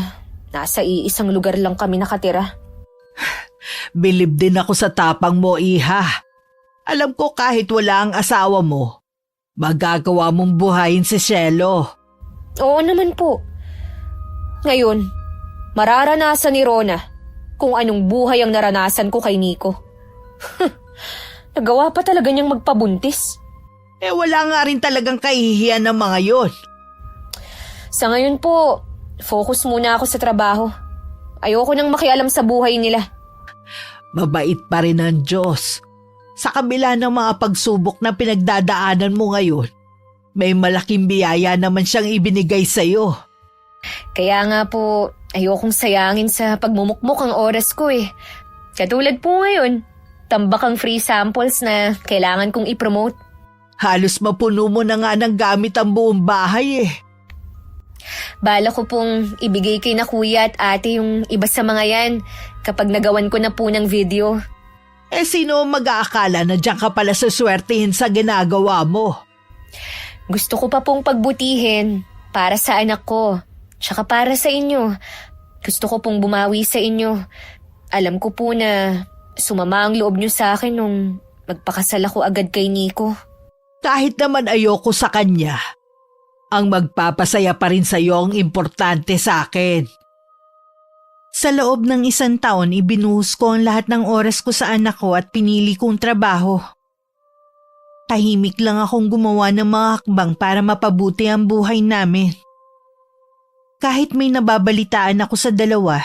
nasa iisang lugar lang kami nakatira. Bilib din ako sa tapang mo, Iha. Alam ko kahit wala ang asawa mo, magagawa mong buhayin si Cielo. Oo naman po. Ngayon, mararanasan ni Rona kung anong buhay ang naranasan ko kay Nico. Nagawa pa talaga niyang magpabuntis. Eh wala nga rin talagang kahihiyan ng mga yon. Sa ngayon po, focus muna ako sa trabaho. Ayoko nang makialam sa buhay nila. Mabait pa rin ang Diyos. Sa kabila ng mga pagsubok na pinagdadaanan mo ngayon, may malaking biyaya naman siyang ibinigay sa'yo. Kaya nga po, ayokong sayangin sa pagmumukmok ang oras ko eh. Katulad po ngayon, tambak ang free samples na kailangan kong i-promote. Halos mapuno mo na nga ng gamit ang buong bahay eh. Bala ko pong ibigay kay na kuya at ate yung iba sa mga yan kapag nagawan ko na po ng video. Sino mag-aakala na diyan ka pala suswertihin sa ginagawa mo? Gusto ko pa pong pagbutihin para sa anak ko, tsaka para sa inyo. Gusto ko pong bumawi sa inyo. Alam ko po na sumama ang loob niyo sa akin nung magpakasal ako agad kay Nico. Kahit naman ayoko sa kanya, ang magpapasaya pa rin sa iyo ang importante sa akin. Sa loob ng 1 taon, ibinuhos ko ang lahat ng oras ko sa anak ko at pinili kong trabaho. Tahimik lang akong gumawa ng mga hakbang para mapabuti ang buhay namin. Kahit may nababalitaan ako sa dalawa,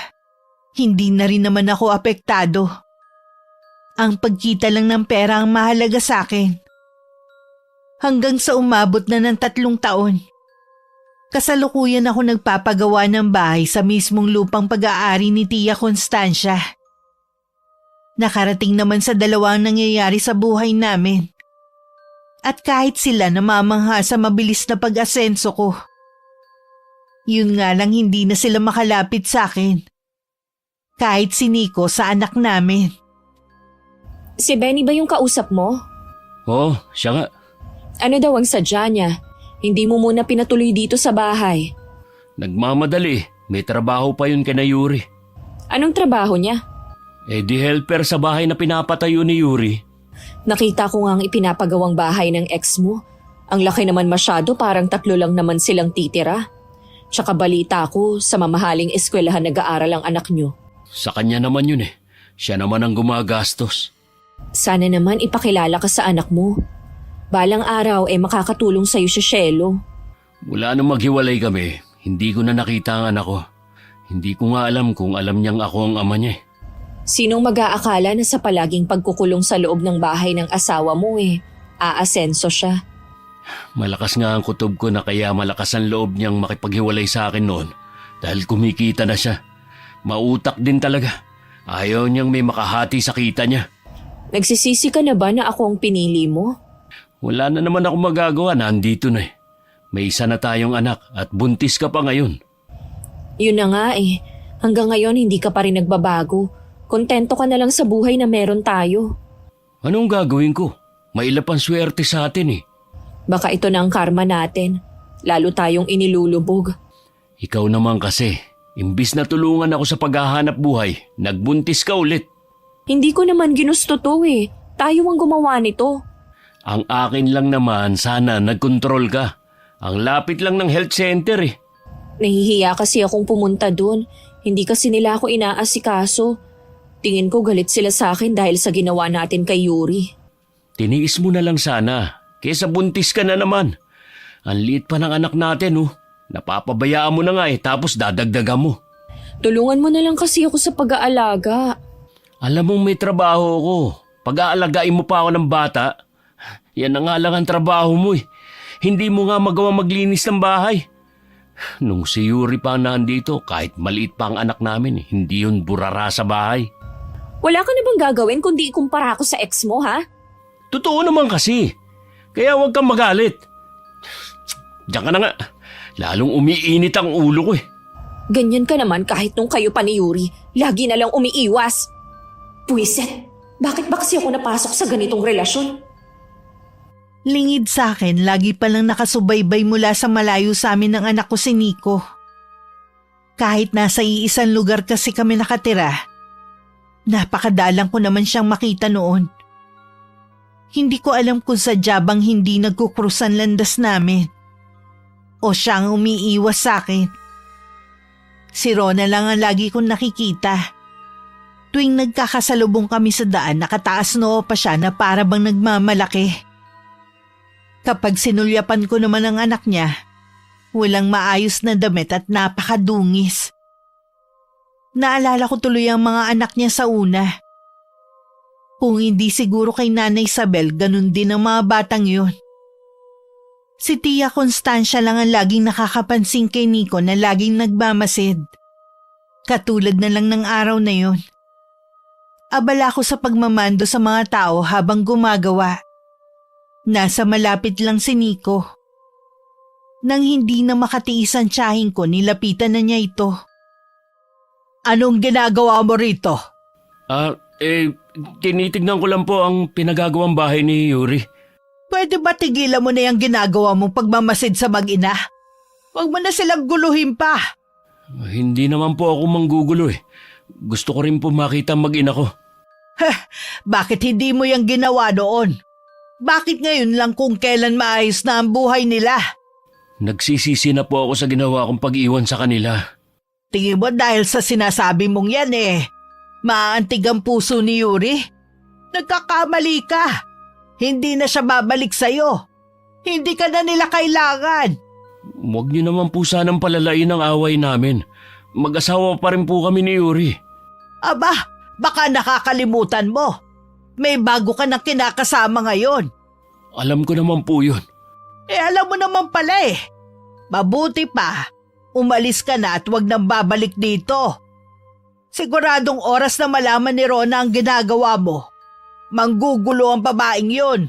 hindi na rin naman ako apektado. Ang pagkita lang ng pera ang mahalaga sa akin. Hanggang sa umabot na ng 3 taon. Kasalukuyan ako nagpapagawa ng bahay sa mismong lupang pag-aari ni Tia Constancia. Nakarating naman sa dalawang nangyayari sa buhay namin. At kahit sila namamangha sa mabilis na pag-asenso ko, yun nga lang hindi na sila makalapit sa akin. Kahit si Nico sa anak namin. Si Benny ba yung kausap mo? Oh, siya nga. Ano daw ang sadya niya? Hindi mo muna pinatuloy dito sa bahay. Nagmamadali. May trabaho pa yun kina Yuri. Anong trabaho niya? Di helper sa bahay na pinapatayo ni Yuri. Nakita ko nga ang ipinapagawang bahay ng ex mo. Ang laki naman masyado, parang 3 lang naman silang titira. Tsaka balita ko, sa mamahaling eskwelahan nag-aaral ang anak niyo. Sa kanya naman yun eh. Siya naman ang gumagastos. Sana naman ipakilala ka sa anak mo. Balang araw makakatulong sa'yo si Shelo. Mula nung maghiwalay kami, hindi ko na nakita ang anak ko. Hindi ko nga alam kung alam niyang ako ang ama niya eh. Sinong mag-aakala na sa palaging pagkukulong sa loob ng bahay ng asawa mo aasenso siya? Malakas nga ang kutob ko na kaya malakas ang loob niyang makipaghiwalay sa akin noon dahil kumikita na siya. Mautak din talaga. Ayaw niyang may makahati sa kita niya. Nagsisisi ka na ba na ako ang pinili mo? Wala na naman ako magagawa, nandito na eh. May isa na tayong anak at buntis ka pa ngayon. Yun na nga hanggang ngayon hindi ka pa rin nagbabago. Kontento ka na lang sa buhay na meron tayo. Anong gagawin ko? Mailap ang swerte sa atin eh. Baka ito na ang karma natin. Lalo tayong inilulubog. Ikaw naman kasi, imbis na tulungan ako sa paghahanap buhay, nagbuntis ka ulit. Hindi ko naman ginusto to Tayo ang gumawa nito. Ang akin lang naman, sana nagkontrol ka. Ang lapit lang ng health center eh. Nahihiya kasi akong pumunta dun. Hindi kasi nila ako inaasikaso. Tingin ko galit sila sa akin dahil sa ginawa natin kay Yuri. Tiniis mo na lang sana, kesa buntis ka na naman. Ang liit pa ng anak natin Napapabayaan mo na nga tapos dadagdagan mo. Tulungan mo na lang kasi ako sa pag-aalaga. Alam mong may trabaho ako. Pag-aalagain mo pa ako ng bata. Yan na nga lang ang trabaho mo Hindi mo nga magawa maglinis ng bahay. Nung si Yuri pa nandito, kahit maliit pa ang anak namin, hindi yun burara sa bahay. Wala ka na bang gagawin kundi ikumpara ko sa ex mo, ha? Totoo naman kasi. Kaya huwag kang magalit. Diyan ka na nga. Lalong umiinit ang ulo ko Ganyan ka naman kahit nung kayo pa ni Yuri. Lagi na lang umiiwas. Puwiset, bakit ba kasi ako napasok sa ganitong relasyon? Lingid sa akin, lagi palang nakasubaybay mula sa malayo sa amin ng anak ko si Nico. Kahit nasa iisang lugar kasi kami nakatira, napakadalang ko naman siyang makita noon. Hindi ko alam kung sadya bang hindi nagkukrusan landas namin. O siyang umiiwas sa akin. Si Rona lang ang lagi kong nakikita. Tuwing nagkakasalubong kami sa daan, nakataas noo pa siya na para bang nagmamalaki. Kapag sinulyapan ko naman ang anak niya, walang maayos na damit at napakadungis. Naalala ko tuloy ang mga anak niya sa una. Kung hindi siguro kay Nanay Isabel, ganun din ang mga batang yun. Si Tia Constancia lang ang laging nakakapansin kay Nico na laging nagmamasid. Katulad na lang ng araw na yun. Abala ko sa pagmamando sa mga tao habang gumagawa. Nasa malapit lang si Nico. Nang hindi na makatiis ang tiyahin ko, nilapitan na niya ito. Anong ginagawa mo rito? Tinitignan ko lang po ang pinagagawang bahay ni Yuri. Pwede ba tigilan mo na yung ginagawa mong pagmamasid sa mag-ina? Huwag mo na silang guluhin pa. Hindi naman po ako manggugulo eh. Gusto ko rin po makita ang mag-ina ko. Bakit hindi mo yung ginawa noon? Bakit ngayon lang kung kailan maayos na ang buhay nila? Nagsisisi na po ako sa ginawa kong pag-iwan sa kanila. Tingin mo dahil sa sinasabi mong yan maantig ang puso ni Yuri? Nagkakamali ka. Hindi na siya babalik sa'yo. Hindi ka na nila kailangan. Huwag niyo naman po sanang palalain ang away namin. Mag-asawa pa rin po kami ni Yuri. Aba, baka nakakalimutan mo. May bago ka na kinakasama ngayon. Alam ko naman po yun. Alam mo naman pala Mabuti pa, umalis ka na at huwag nang babalik dito. Siguradong oras na malaman ni Rona ang ginagawa mo. Manggugulo ang babaeng yun.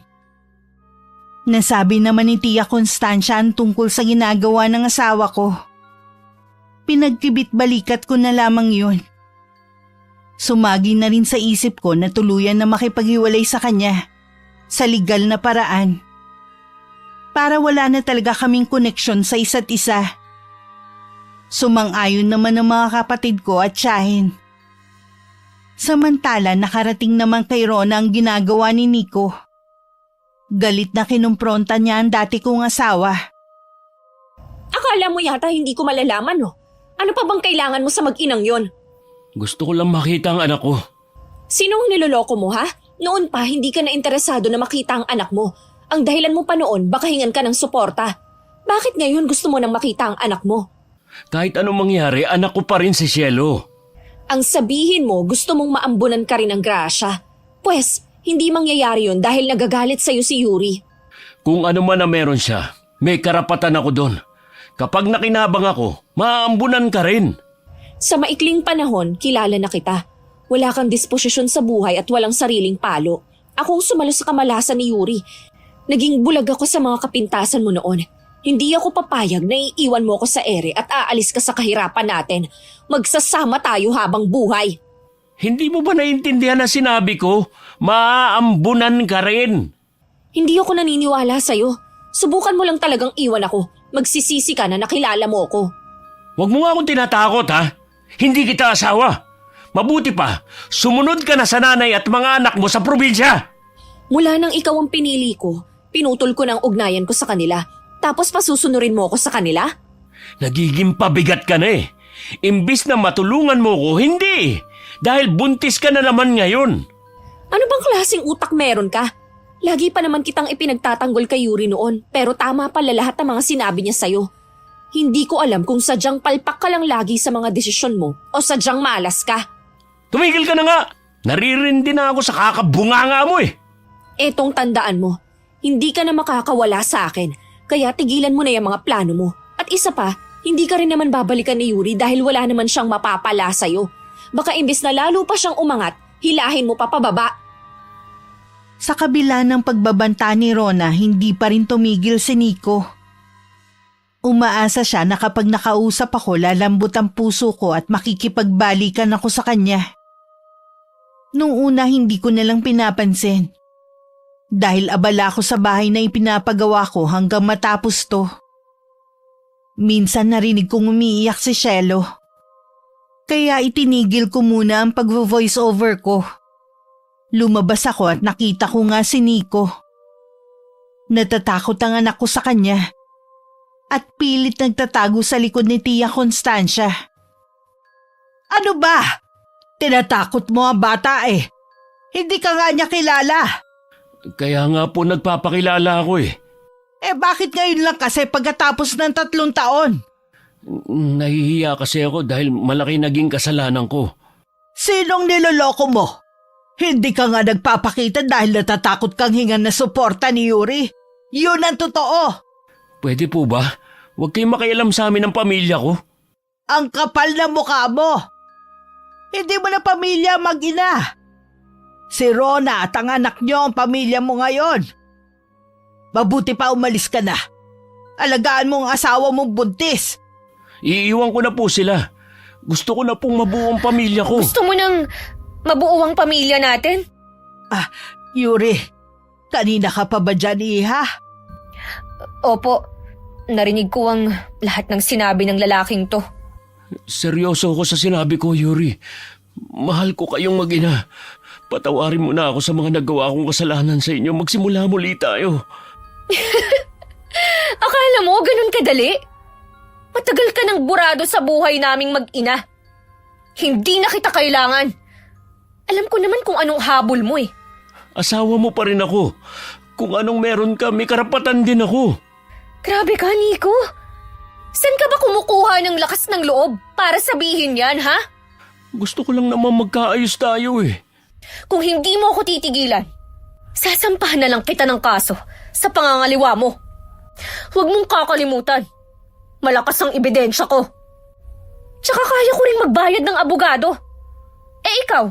Nasabi naman ni Tia Constancia ang tungkol sa ginagawa ng asawa ko. Pinagkibit-balikat ko na lamang yun. Sumagi na rin sa isip ko na tuluyan na makipaghiwalay sa kanya sa legal na paraan. Para wala na talaga kaming koneksyon sa isa't isa. Sumang-ayon naman ng mga kapatid ko at tiyahin. Samantala nakarating naman kay Rona ang ginagawa ni Nico. Galit na kinumpronta niya ang dati kong asawa. Akala mo yata hindi ko malalaman Ano pa bang kailangan mo sa mag-inang yon? Gusto ko lang makita ang anak ko. Sinong niloloko mo ha? Noon pa hindi ka na interesado na makita ang anak mo. Ang dahilan mo pa noon baka hingan ka ng suporta. Bakit ngayon gusto mo nang makita ang anak mo? Kahit anong mangyari, anak ko pa rin si Cielo. Ang sabihin mo gusto mong maambunan ka rin ng grasya. Pwes, hindi mangyayari yun dahil nagagalit sa'yo si Yuri. Kung ano man na meron siya, may karapatan ako doon. Kapag nakinabang ako, maaambunan ka rin. Sa maikling panahon, kilala na kita. Wala kang disposisyon sa buhay at walang sariling palo. Ako ang sumalo sa kamalasan ni Yuri. Naging bulag ako sa mga kapintasan mo noon. Hindi ako papayag na iiwan mo ako sa ere at aalis ka sa kahirapan natin. Magsasama tayo habang buhay. Hindi mo ba naiintindihan na sinabi ko? Maaambunan ka rin. Hindi ako naniniwala sa'yo. Subukan mo lang talagang iwan ako. Magsisisi ka na nakilala mo ako. Huwag mo nga akong tinatakot ha. Hindi kita asawa. Mabuti pa, sumunod ka na sa nanay at mga anak mo sa probinsya. Mula nang ikaw ang pinili ko, pinutol ko ng ugnayan ko sa kanila. Tapos pasusunurin mo ako sa kanila? Nagiging pabigat ka na eh. Imbis na matulungan mo ko, hindi. Dahil buntis ka na naman ngayon. Ano bang klaseng utak meron ka? Lagi pa naman kitang ipinagtatanggol kay Yuri noon, pero tama pala lahat ng mga sinabi niya sa'yo. Hindi ko alam kung sadyang palpak ka lang lagi sa mga desisyon mo o sadyang malas ka. Tumigil ka na nga. Naririndi na ako sa kakabunganga mo eh. Etong tandaan mo, hindi ka na makakawala sa akin, kaya tigilan mo na yung mga plano mo. At isa pa, hindi ka rin naman babalikan ni Yuri dahil wala naman siyang mapapala sa'yo. Baka imbes na lalo pa siyang umangat, hilahin mo pa pababa. Sa kabila ng pagbabanta ni Rona, hindi pa rin tumigil si Nico. Umaasa siya na kapag nakausap ako, lalambot ang puso ko at makikipagbalikan ako sa kanya. Nung una hindi ko nalang pinapansin. Dahil abala ako sa bahay na ipinapagawa ko hanggang matapos to. Minsan narinig kong umiiyak si Cielo. Kaya itinigil ko muna ang pag-voice over ko. Lumabas ako at nakita ko nga si Nico. Natatakot ang anak ko sa kanya. At pilit nagtatago sa likod ni Tia Constancia. Ano ba? Tinatakot mo ang bata eh. Hindi ka nga niya kilala. Kaya nga po nagpapakilala ako eh. Bakit ngayon lang kasi pagkatapos ng 3 taon? Nahihiya kasi ako dahil malaki naging kasalanan ko. Sinong niloloko mo? Hindi ka nga nagpapakita dahil natatakot kang hingan na suporta ni Yuri. Yun ang totoo. Pwede po ba? Huwag kayong makialam sa amin ng pamilya ko. Ang kapal na mukha mo. Hindi mo na pamilya mag-ina. Si Rona at ang anak niyo ang pamilya mo ngayon. Mabuti pa umalis ka na. Alagaan mo ang asawa mong buntis. Iiwan ko na po sila. Gusto ko na pong mabuo ang pamilya ko. Gusto mo nang mabuo ang pamilya natin? Yuri, kanina ka pa ba dyan, iha? Opo, narinig ko ang lahat ng sinabi ng lalaking to. Seryoso ako sa sinabi ko, Yuri. Mahal ko kayong mag-ina. Patawarin mo na ako sa mga nagawa kong kasalanan sa inyo. Magsimula muli tayo. Akala mo ganun kadali? Matagal ka ng burado sa buhay naming mag-ina. Hindi na kita kailangan. Alam ko naman kung anong habol mo eh. Asawa mo pa rin ako. Kung anong meron ka, may karapatan din ako. Grabe ka, Nico. Saan ka ba kumukuha ng lakas ng loob para sabihin yan, ha? Gusto ko lang naman magkaayos tayo eh. Kung hindi mo ako titigilan, sasampahan na lang kita ng kaso sa pangangaliwa mo. Huwag mong kakalimutan. Malakas ang ebidensya ko. Tsaka kaya ko rin magbayad ng abogado. Eh ikaw,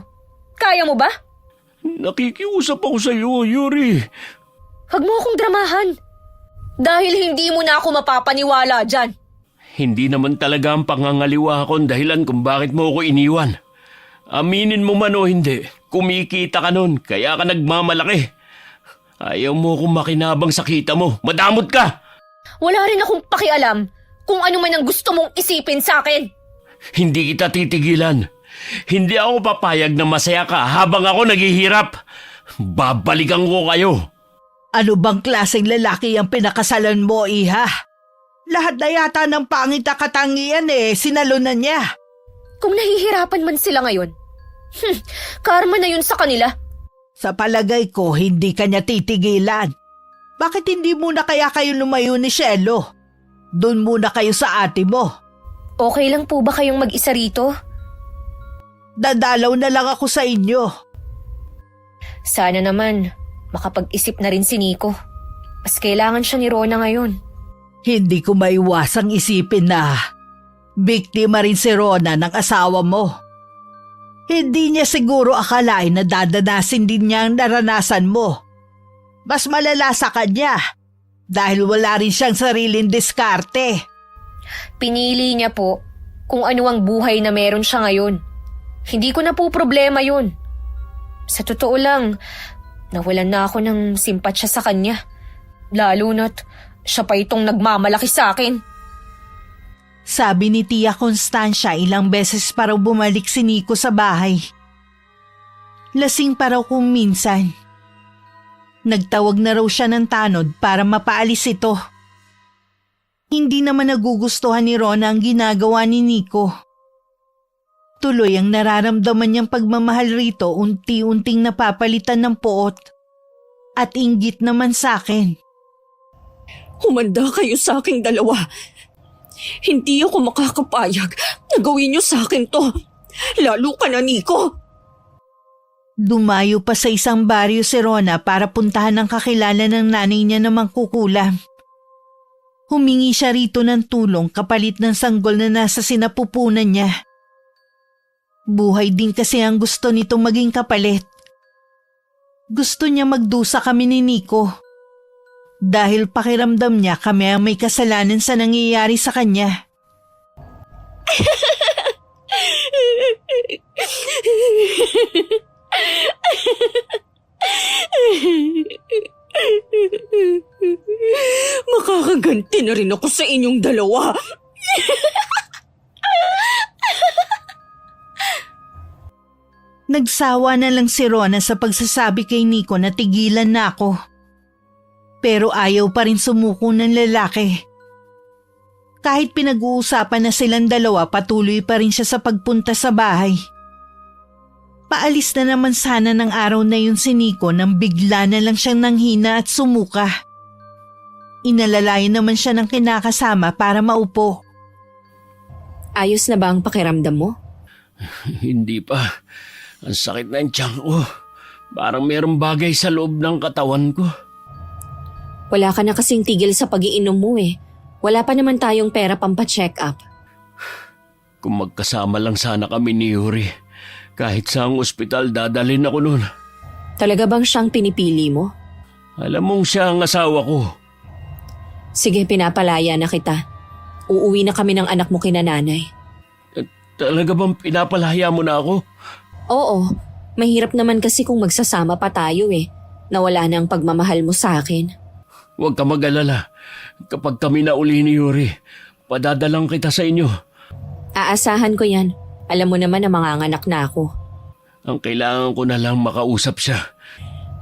kaya mo ba? Nakikiusap ako sa iyo, Yuri. Huwag mo akong dramahan. Dahil hindi mo na ako mapapaniwala dyan. Hindi naman talaga ang pangangaliwa ko ang dahilan kung bakit mo ako iniwan. Aminin mo man o hindi, kumikita ka nun, kaya ka nagmamalaki. Ayaw mo akong makinabang sa kita mo, madamot ka! Wala rin akong pakialam kung ano man ang gusto mong isipin sa akin. Hindi kita titigilan. Hindi ako papayag na masaya ka habang ako naghihirap. Babalikan ko kayo. Ano bang klaseng lalaki ang pinakasalan mo, iha? Lahat na yata ng pangit na katangian sinalunan niya. Kung nahihirapan man sila ngayon, karma na yun sa kanila. Sa palagay ko, hindi ka niya titigilan. Bakit hindi muna kaya kayo lumayo ni Shelo? Doon muna kayo sa ate mo. Okay lang po ba kayong mag-isa rito? Dadalaw na lang ako sa inyo. Sana naman makapag-isip na rin si Nico. Mas kailangan siya ni Rona ngayon. Hindi ko maiwasang isipin na biktima rin si Rona ng asawa mo. Hindi niya siguro akalain na dadanasin din niya ang naranasan mo. Mas malala sa kanya dahil wala rin siyang sariling diskarte. Pinili niya po kung ano ang buhay na meron siya ngayon. Hindi ko na po problema yun. Sa totoo lang, nawalan na ako ng simpatsya sa kanya. Lalo na't siya pa itong nagmamalaki sa akin. Sabi ni Tia Constancia ilang beses pa raw bumalik si Nico sa bahay. Lasing pa raw kung minsan. Nagtawag na raw siya ng tanod para mapaalis ito. Hindi naman nagugustuhan ni Rona ang ginagawa ni Nico. Tuloy ang nararamdaman niyang pagmamahal rito unti-unting napapalitan ng poot. At inggit naman sa akin. Humanda kayo sa aking dalawa. Hindi ako makakapayag na gawin niyo sa akin to. Lalo ka na, Nico. Dumayo pa sa isang baryo si Rona para puntahan ang kakilala ng nanay niya na mangkukulam. Humingi siya rito ng tulong kapalit ng sanggol na nasa sinapupunan niya. Buhay din kasi ang gusto nitong maging kapalit. Gusto niya magdusa kami ni Nico. Dahil pakiramdam niya kami ang may kasalanan sa nangyayari sa kanya. Makakaganti na rin ako sa inyong dalawa. Nagsawa na lang si Rona sa pagsasabi kay Nico na tigilan na ako. Pero ayaw pa rin sumuko ng lalaki. Kahit pinag-uusapan na silang dalawa, patuloy pa rin siya sa pagpunta sa bahay. Paalis na naman sana ng araw na yun si Nico nang bigla na lang siyang nanghina at sumuka. Inalalayan naman siya ng kinakasama para maupo. Ayos na ba ang pakiramdam mo? Hindi pa. Ang sakit na yung tiyan ko. Parang merong bagay sa loob ng katawan ko. Wala ka na kasing tigil sa pag-iinom mo eh. Wala pa naman tayong pera pampa-check up. Kung magkasama lang sana kami ni Yuri, kahit sa ang ospital dadalhin ako nun. Talaga bang siyang pinipili mo? Alam mong siya ang asawa ko. Sige, pinapalaya na kita. Uuwi na kami ng anak mo kina nanay. Talaga bang pinapalaya mo na ako? Oo, mahirap naman kasi kung magsasama pa tayo eh. Nawala na ang pagmamahal mo sa akin. Huwag ka mag-alala. Kapag kami na uli ni Yuri, padadalang kita sa inyo. Aasahan ko yan. Alam mo naman na manganganak na ako. Ang kailangan ko na lang makausap siya.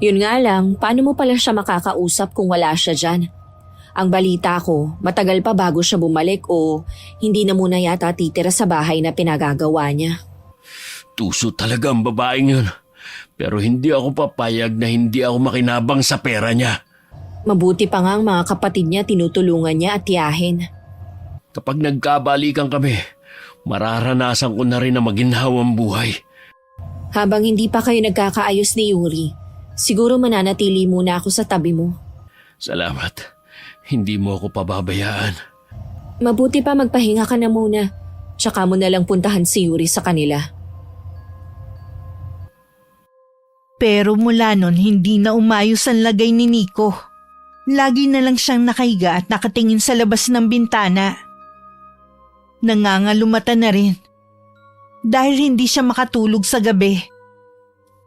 Yun nga lang, paano mo pala siya makakausap kung wala siya dyan? Ang balita ko, matagal pa bago siya bumalik o hindi na muna yata titira sa bahay na pinagagawa niya. Tuso talaga ang babaeng yun. Pero hindi ako papayag na hindi ako makinabang sa pera niya. Mabuti pa nga ang mga kapatid niya tinutulungan niya at tiyahin. Kapag nagkabalikan kami, mararanasan ko na rin na maginhawang buhay. Habang hindi pa kayo nagkakaayos ni Yuri, siguro mananatili muna ako sa tabi mo. Salamat. Hindi mo ako pababayaan. Mabuti pa magpahinga ka na muna. Tsaka mo na lang puntahan si Yuri sa kanila. Pero mula nun hindi na umayos ang lagay ni Nico. Lagi na lang siyang nakahiga at nakatingin sa labas ng bintana. Nangangalumata na rin. Dahil hindi siya makatulog sa gabi.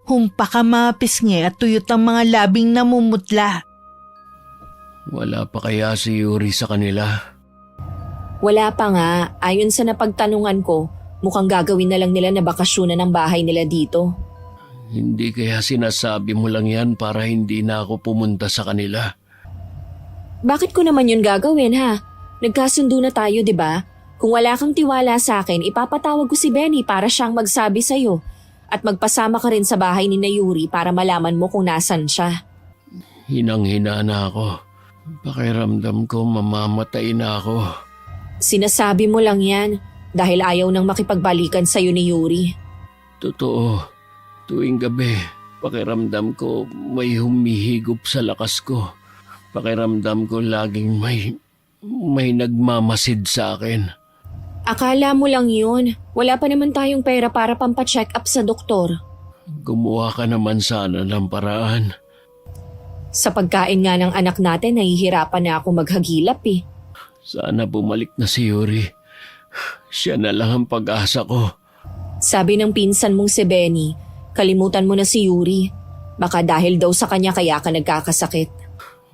Humpak ang mga pisngi at tuyot ang mga labing namumutla. Wala pa kaya si Yuri sa kanila? Wala pa nga, ayon sa napagtanungan ko, mukhang gagawin na lang nila na bakasyonan ng bahay nila dito. Hindi kaya sinasabi mo lang yan para hindi na ako pumunta sa kanila? Bakit ko naman yun gagawin ha? Nagkasundo na tayo, di ba? Kung wala kang tiwala sa akin, ipapatawag ko si Benny para siyang magsabi sa'yo. At magpasama ka rin sa bahay ni Yuri para malaman mo kung nasan siya. Hinang-hina na ako. Pakiramdam ko mamamatay na ako. Sinasabi mo lang yan dahil ayaw nang makipagbalikan sa'yo ni Yuri. Totoo. Tuwing gabi, pakiramdam ko may humihigop sa lakas ko. Pakiramdam ko laging may nagmamasid sa akin. Akala mo lang yun. Wala pa naman tayong pera para pampacheck up sa doktor. Gumawa ka naman sana ng paraan. Sa pagkain nga ng anak natin, nahihirapan na ako maghagilap eh. Sana bumalik na si Yuri. Siya na lang ang pag-asa ko. Sabi ng pinsan mong si Benny, kalimutan mo na si Yuri. Baka dahil daw sa kanya kaya ka nagkakasakit.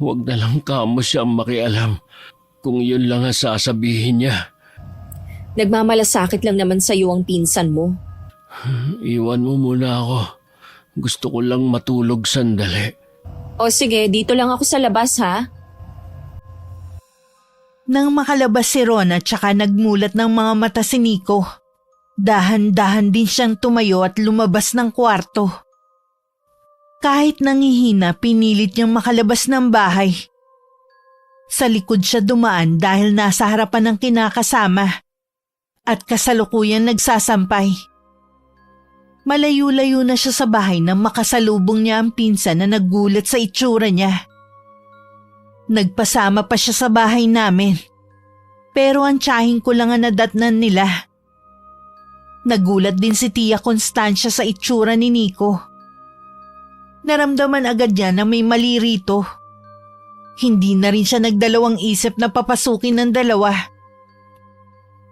Huwag na lang kamo siyang makialam kung yun lang ang sasabihin niya. Nagmamalasakit lang naman sa iyo ang pinsan mo. Iwan mo muna ako. Gusto ko lang matulog sandali. O sige, dito lang ako sa labas ha. Nang makalabas si Ron at saka nagmulat ng mga mata si Nico, dahan-dahan din siyang tumayo at lumabas ng kwarto. Kahit nangihina, pinilit niyang makalabas ng bahay. Sa likod siya dumaan dahil nasa harapan ng kinakasama at kasalukuyan nagsasampay. Malayo-layo na siya sa bahay nang makasalubong niya ang pinsan na naggulat sa itsura niya. Nagpasama pa siya sa bahay namin. Pero ang tiyahing ko lang ang nadatnan nila. Nagulat din si Tia Constancia sa itsura ni Nico. Naramdaman agad niya na may mali rito. Hindi na rin siya nagdalawang isip na papasukin ng dalawa.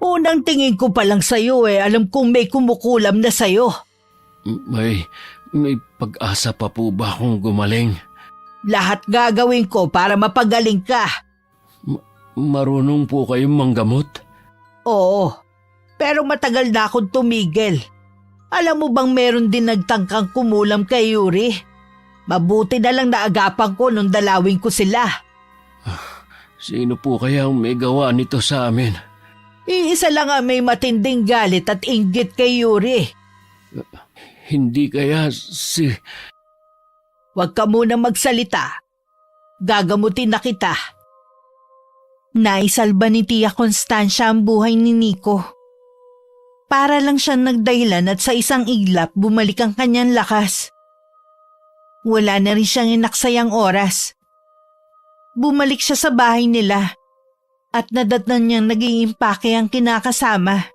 Unang tingin ko pa lang sa'yo alam kong may kumukulam na sa'yo. May pag-asa pa po ba akong gumaling? Lahat gagawin ko para mapagaling ka. Marunong po kayong manggamot? Oo, pero matagal na akong tumigil. Alam mo bang meron din nagtangkang kumulam kay Yuri? Mabuti na lang naagapan ko nung dalawin ko sila. Sino po kaya ang may gawa nito sa amin? Iisa lang ang may matinding galit at inggit kay Yuri. Hindi kaya si... Huwag ka muna magsalita. Gagamutin na kita. Naisalba ni Tia Constancia ang buhay ni Nico. Para lang siyang nagdahilan at sa isang iglap bumalik ang kanyang lakas. Wala na rin siyang inaksayang oras. Bumalik siya sa bahay nila at nadatnan niyang naging impake ang kinakasama.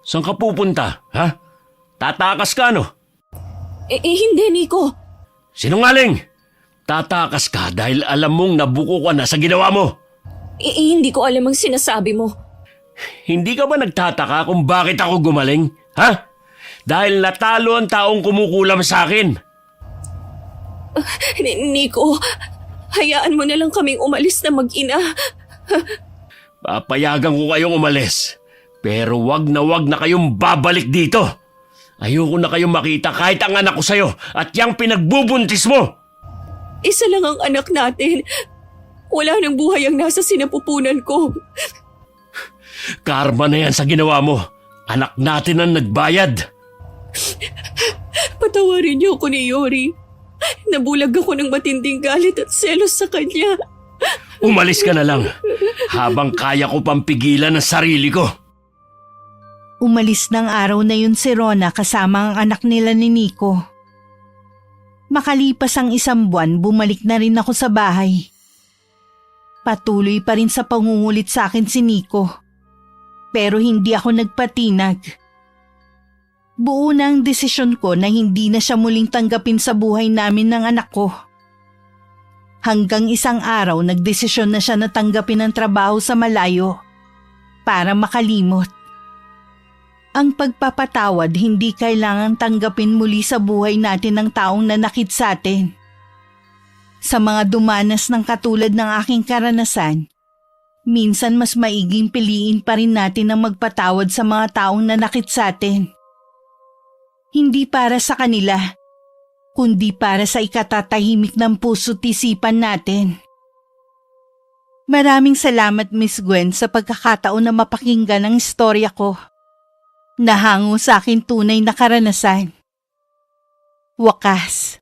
Saan ka pupunta, ha? Tatakas ka, no? Hindi, Nico. Sinungaling! Tatakas ka dahil alam mong nabuko ka na sa ginawa mo. Hindi ko alam ang sinasabi mo. Hindi ka ba nagtataka kung bakit ako gumaling? Ha? Dahil natalo ang taong kumukulam sa akin. Nico, hayaan mo na lang kaming umalis na mag-ina. Papayagan ko kayong umalis. Pero wag na kayong babalik dito. Ayoko na kayong makita kahit ang anak ko sa'yo at yang pinagbubuntis mo. Isa lang ang anak natin. Wala nang buhay ang nasa sinapupunan ko. Karma na yan sa ginawa mo. Anak natin ang nagbayad. Patawarin niyo ako ni Yuri. Nabulag ako ng matinding galit at selos sa kanya. Umalis ka na lang habang kaya ko pang pigilan ang sarili ko. Umalis ng araw na yun si Rona kasama ang anak nila ni Nico. Makalipas ang 1 buwan, bumalik na rin ako sa bahay. Patuloy pa rin sa pangungulit sa akin si Nico. Pero hindi ako nagpatinag. Buo na ang desisyon ko na hindi na siya muling tanggapin sa buhay namin ng anak ko. Hanggang isang araw nagdesisyon na siya na tanggapin ang trabaho sa malayo para makalimot. Ang pagpapatawad hindi kailangang tanggapin muli sa buhay natin ng taong nanakit sa atin. Sa mga dumanas ng katulad ng aking karanasan, minsan mas maiging piliin pa rin natin ang magpatawad sa mga taong nanakit sa atin. Hindi para sa kanila, kundi para sa ikatatahimik ng puso't isipan natin. Maraming salamat Miss Gwen sa pagkakataon na mapakinggan ang istorya ko. Nahango sa akin tunay na karanasan. Wakas,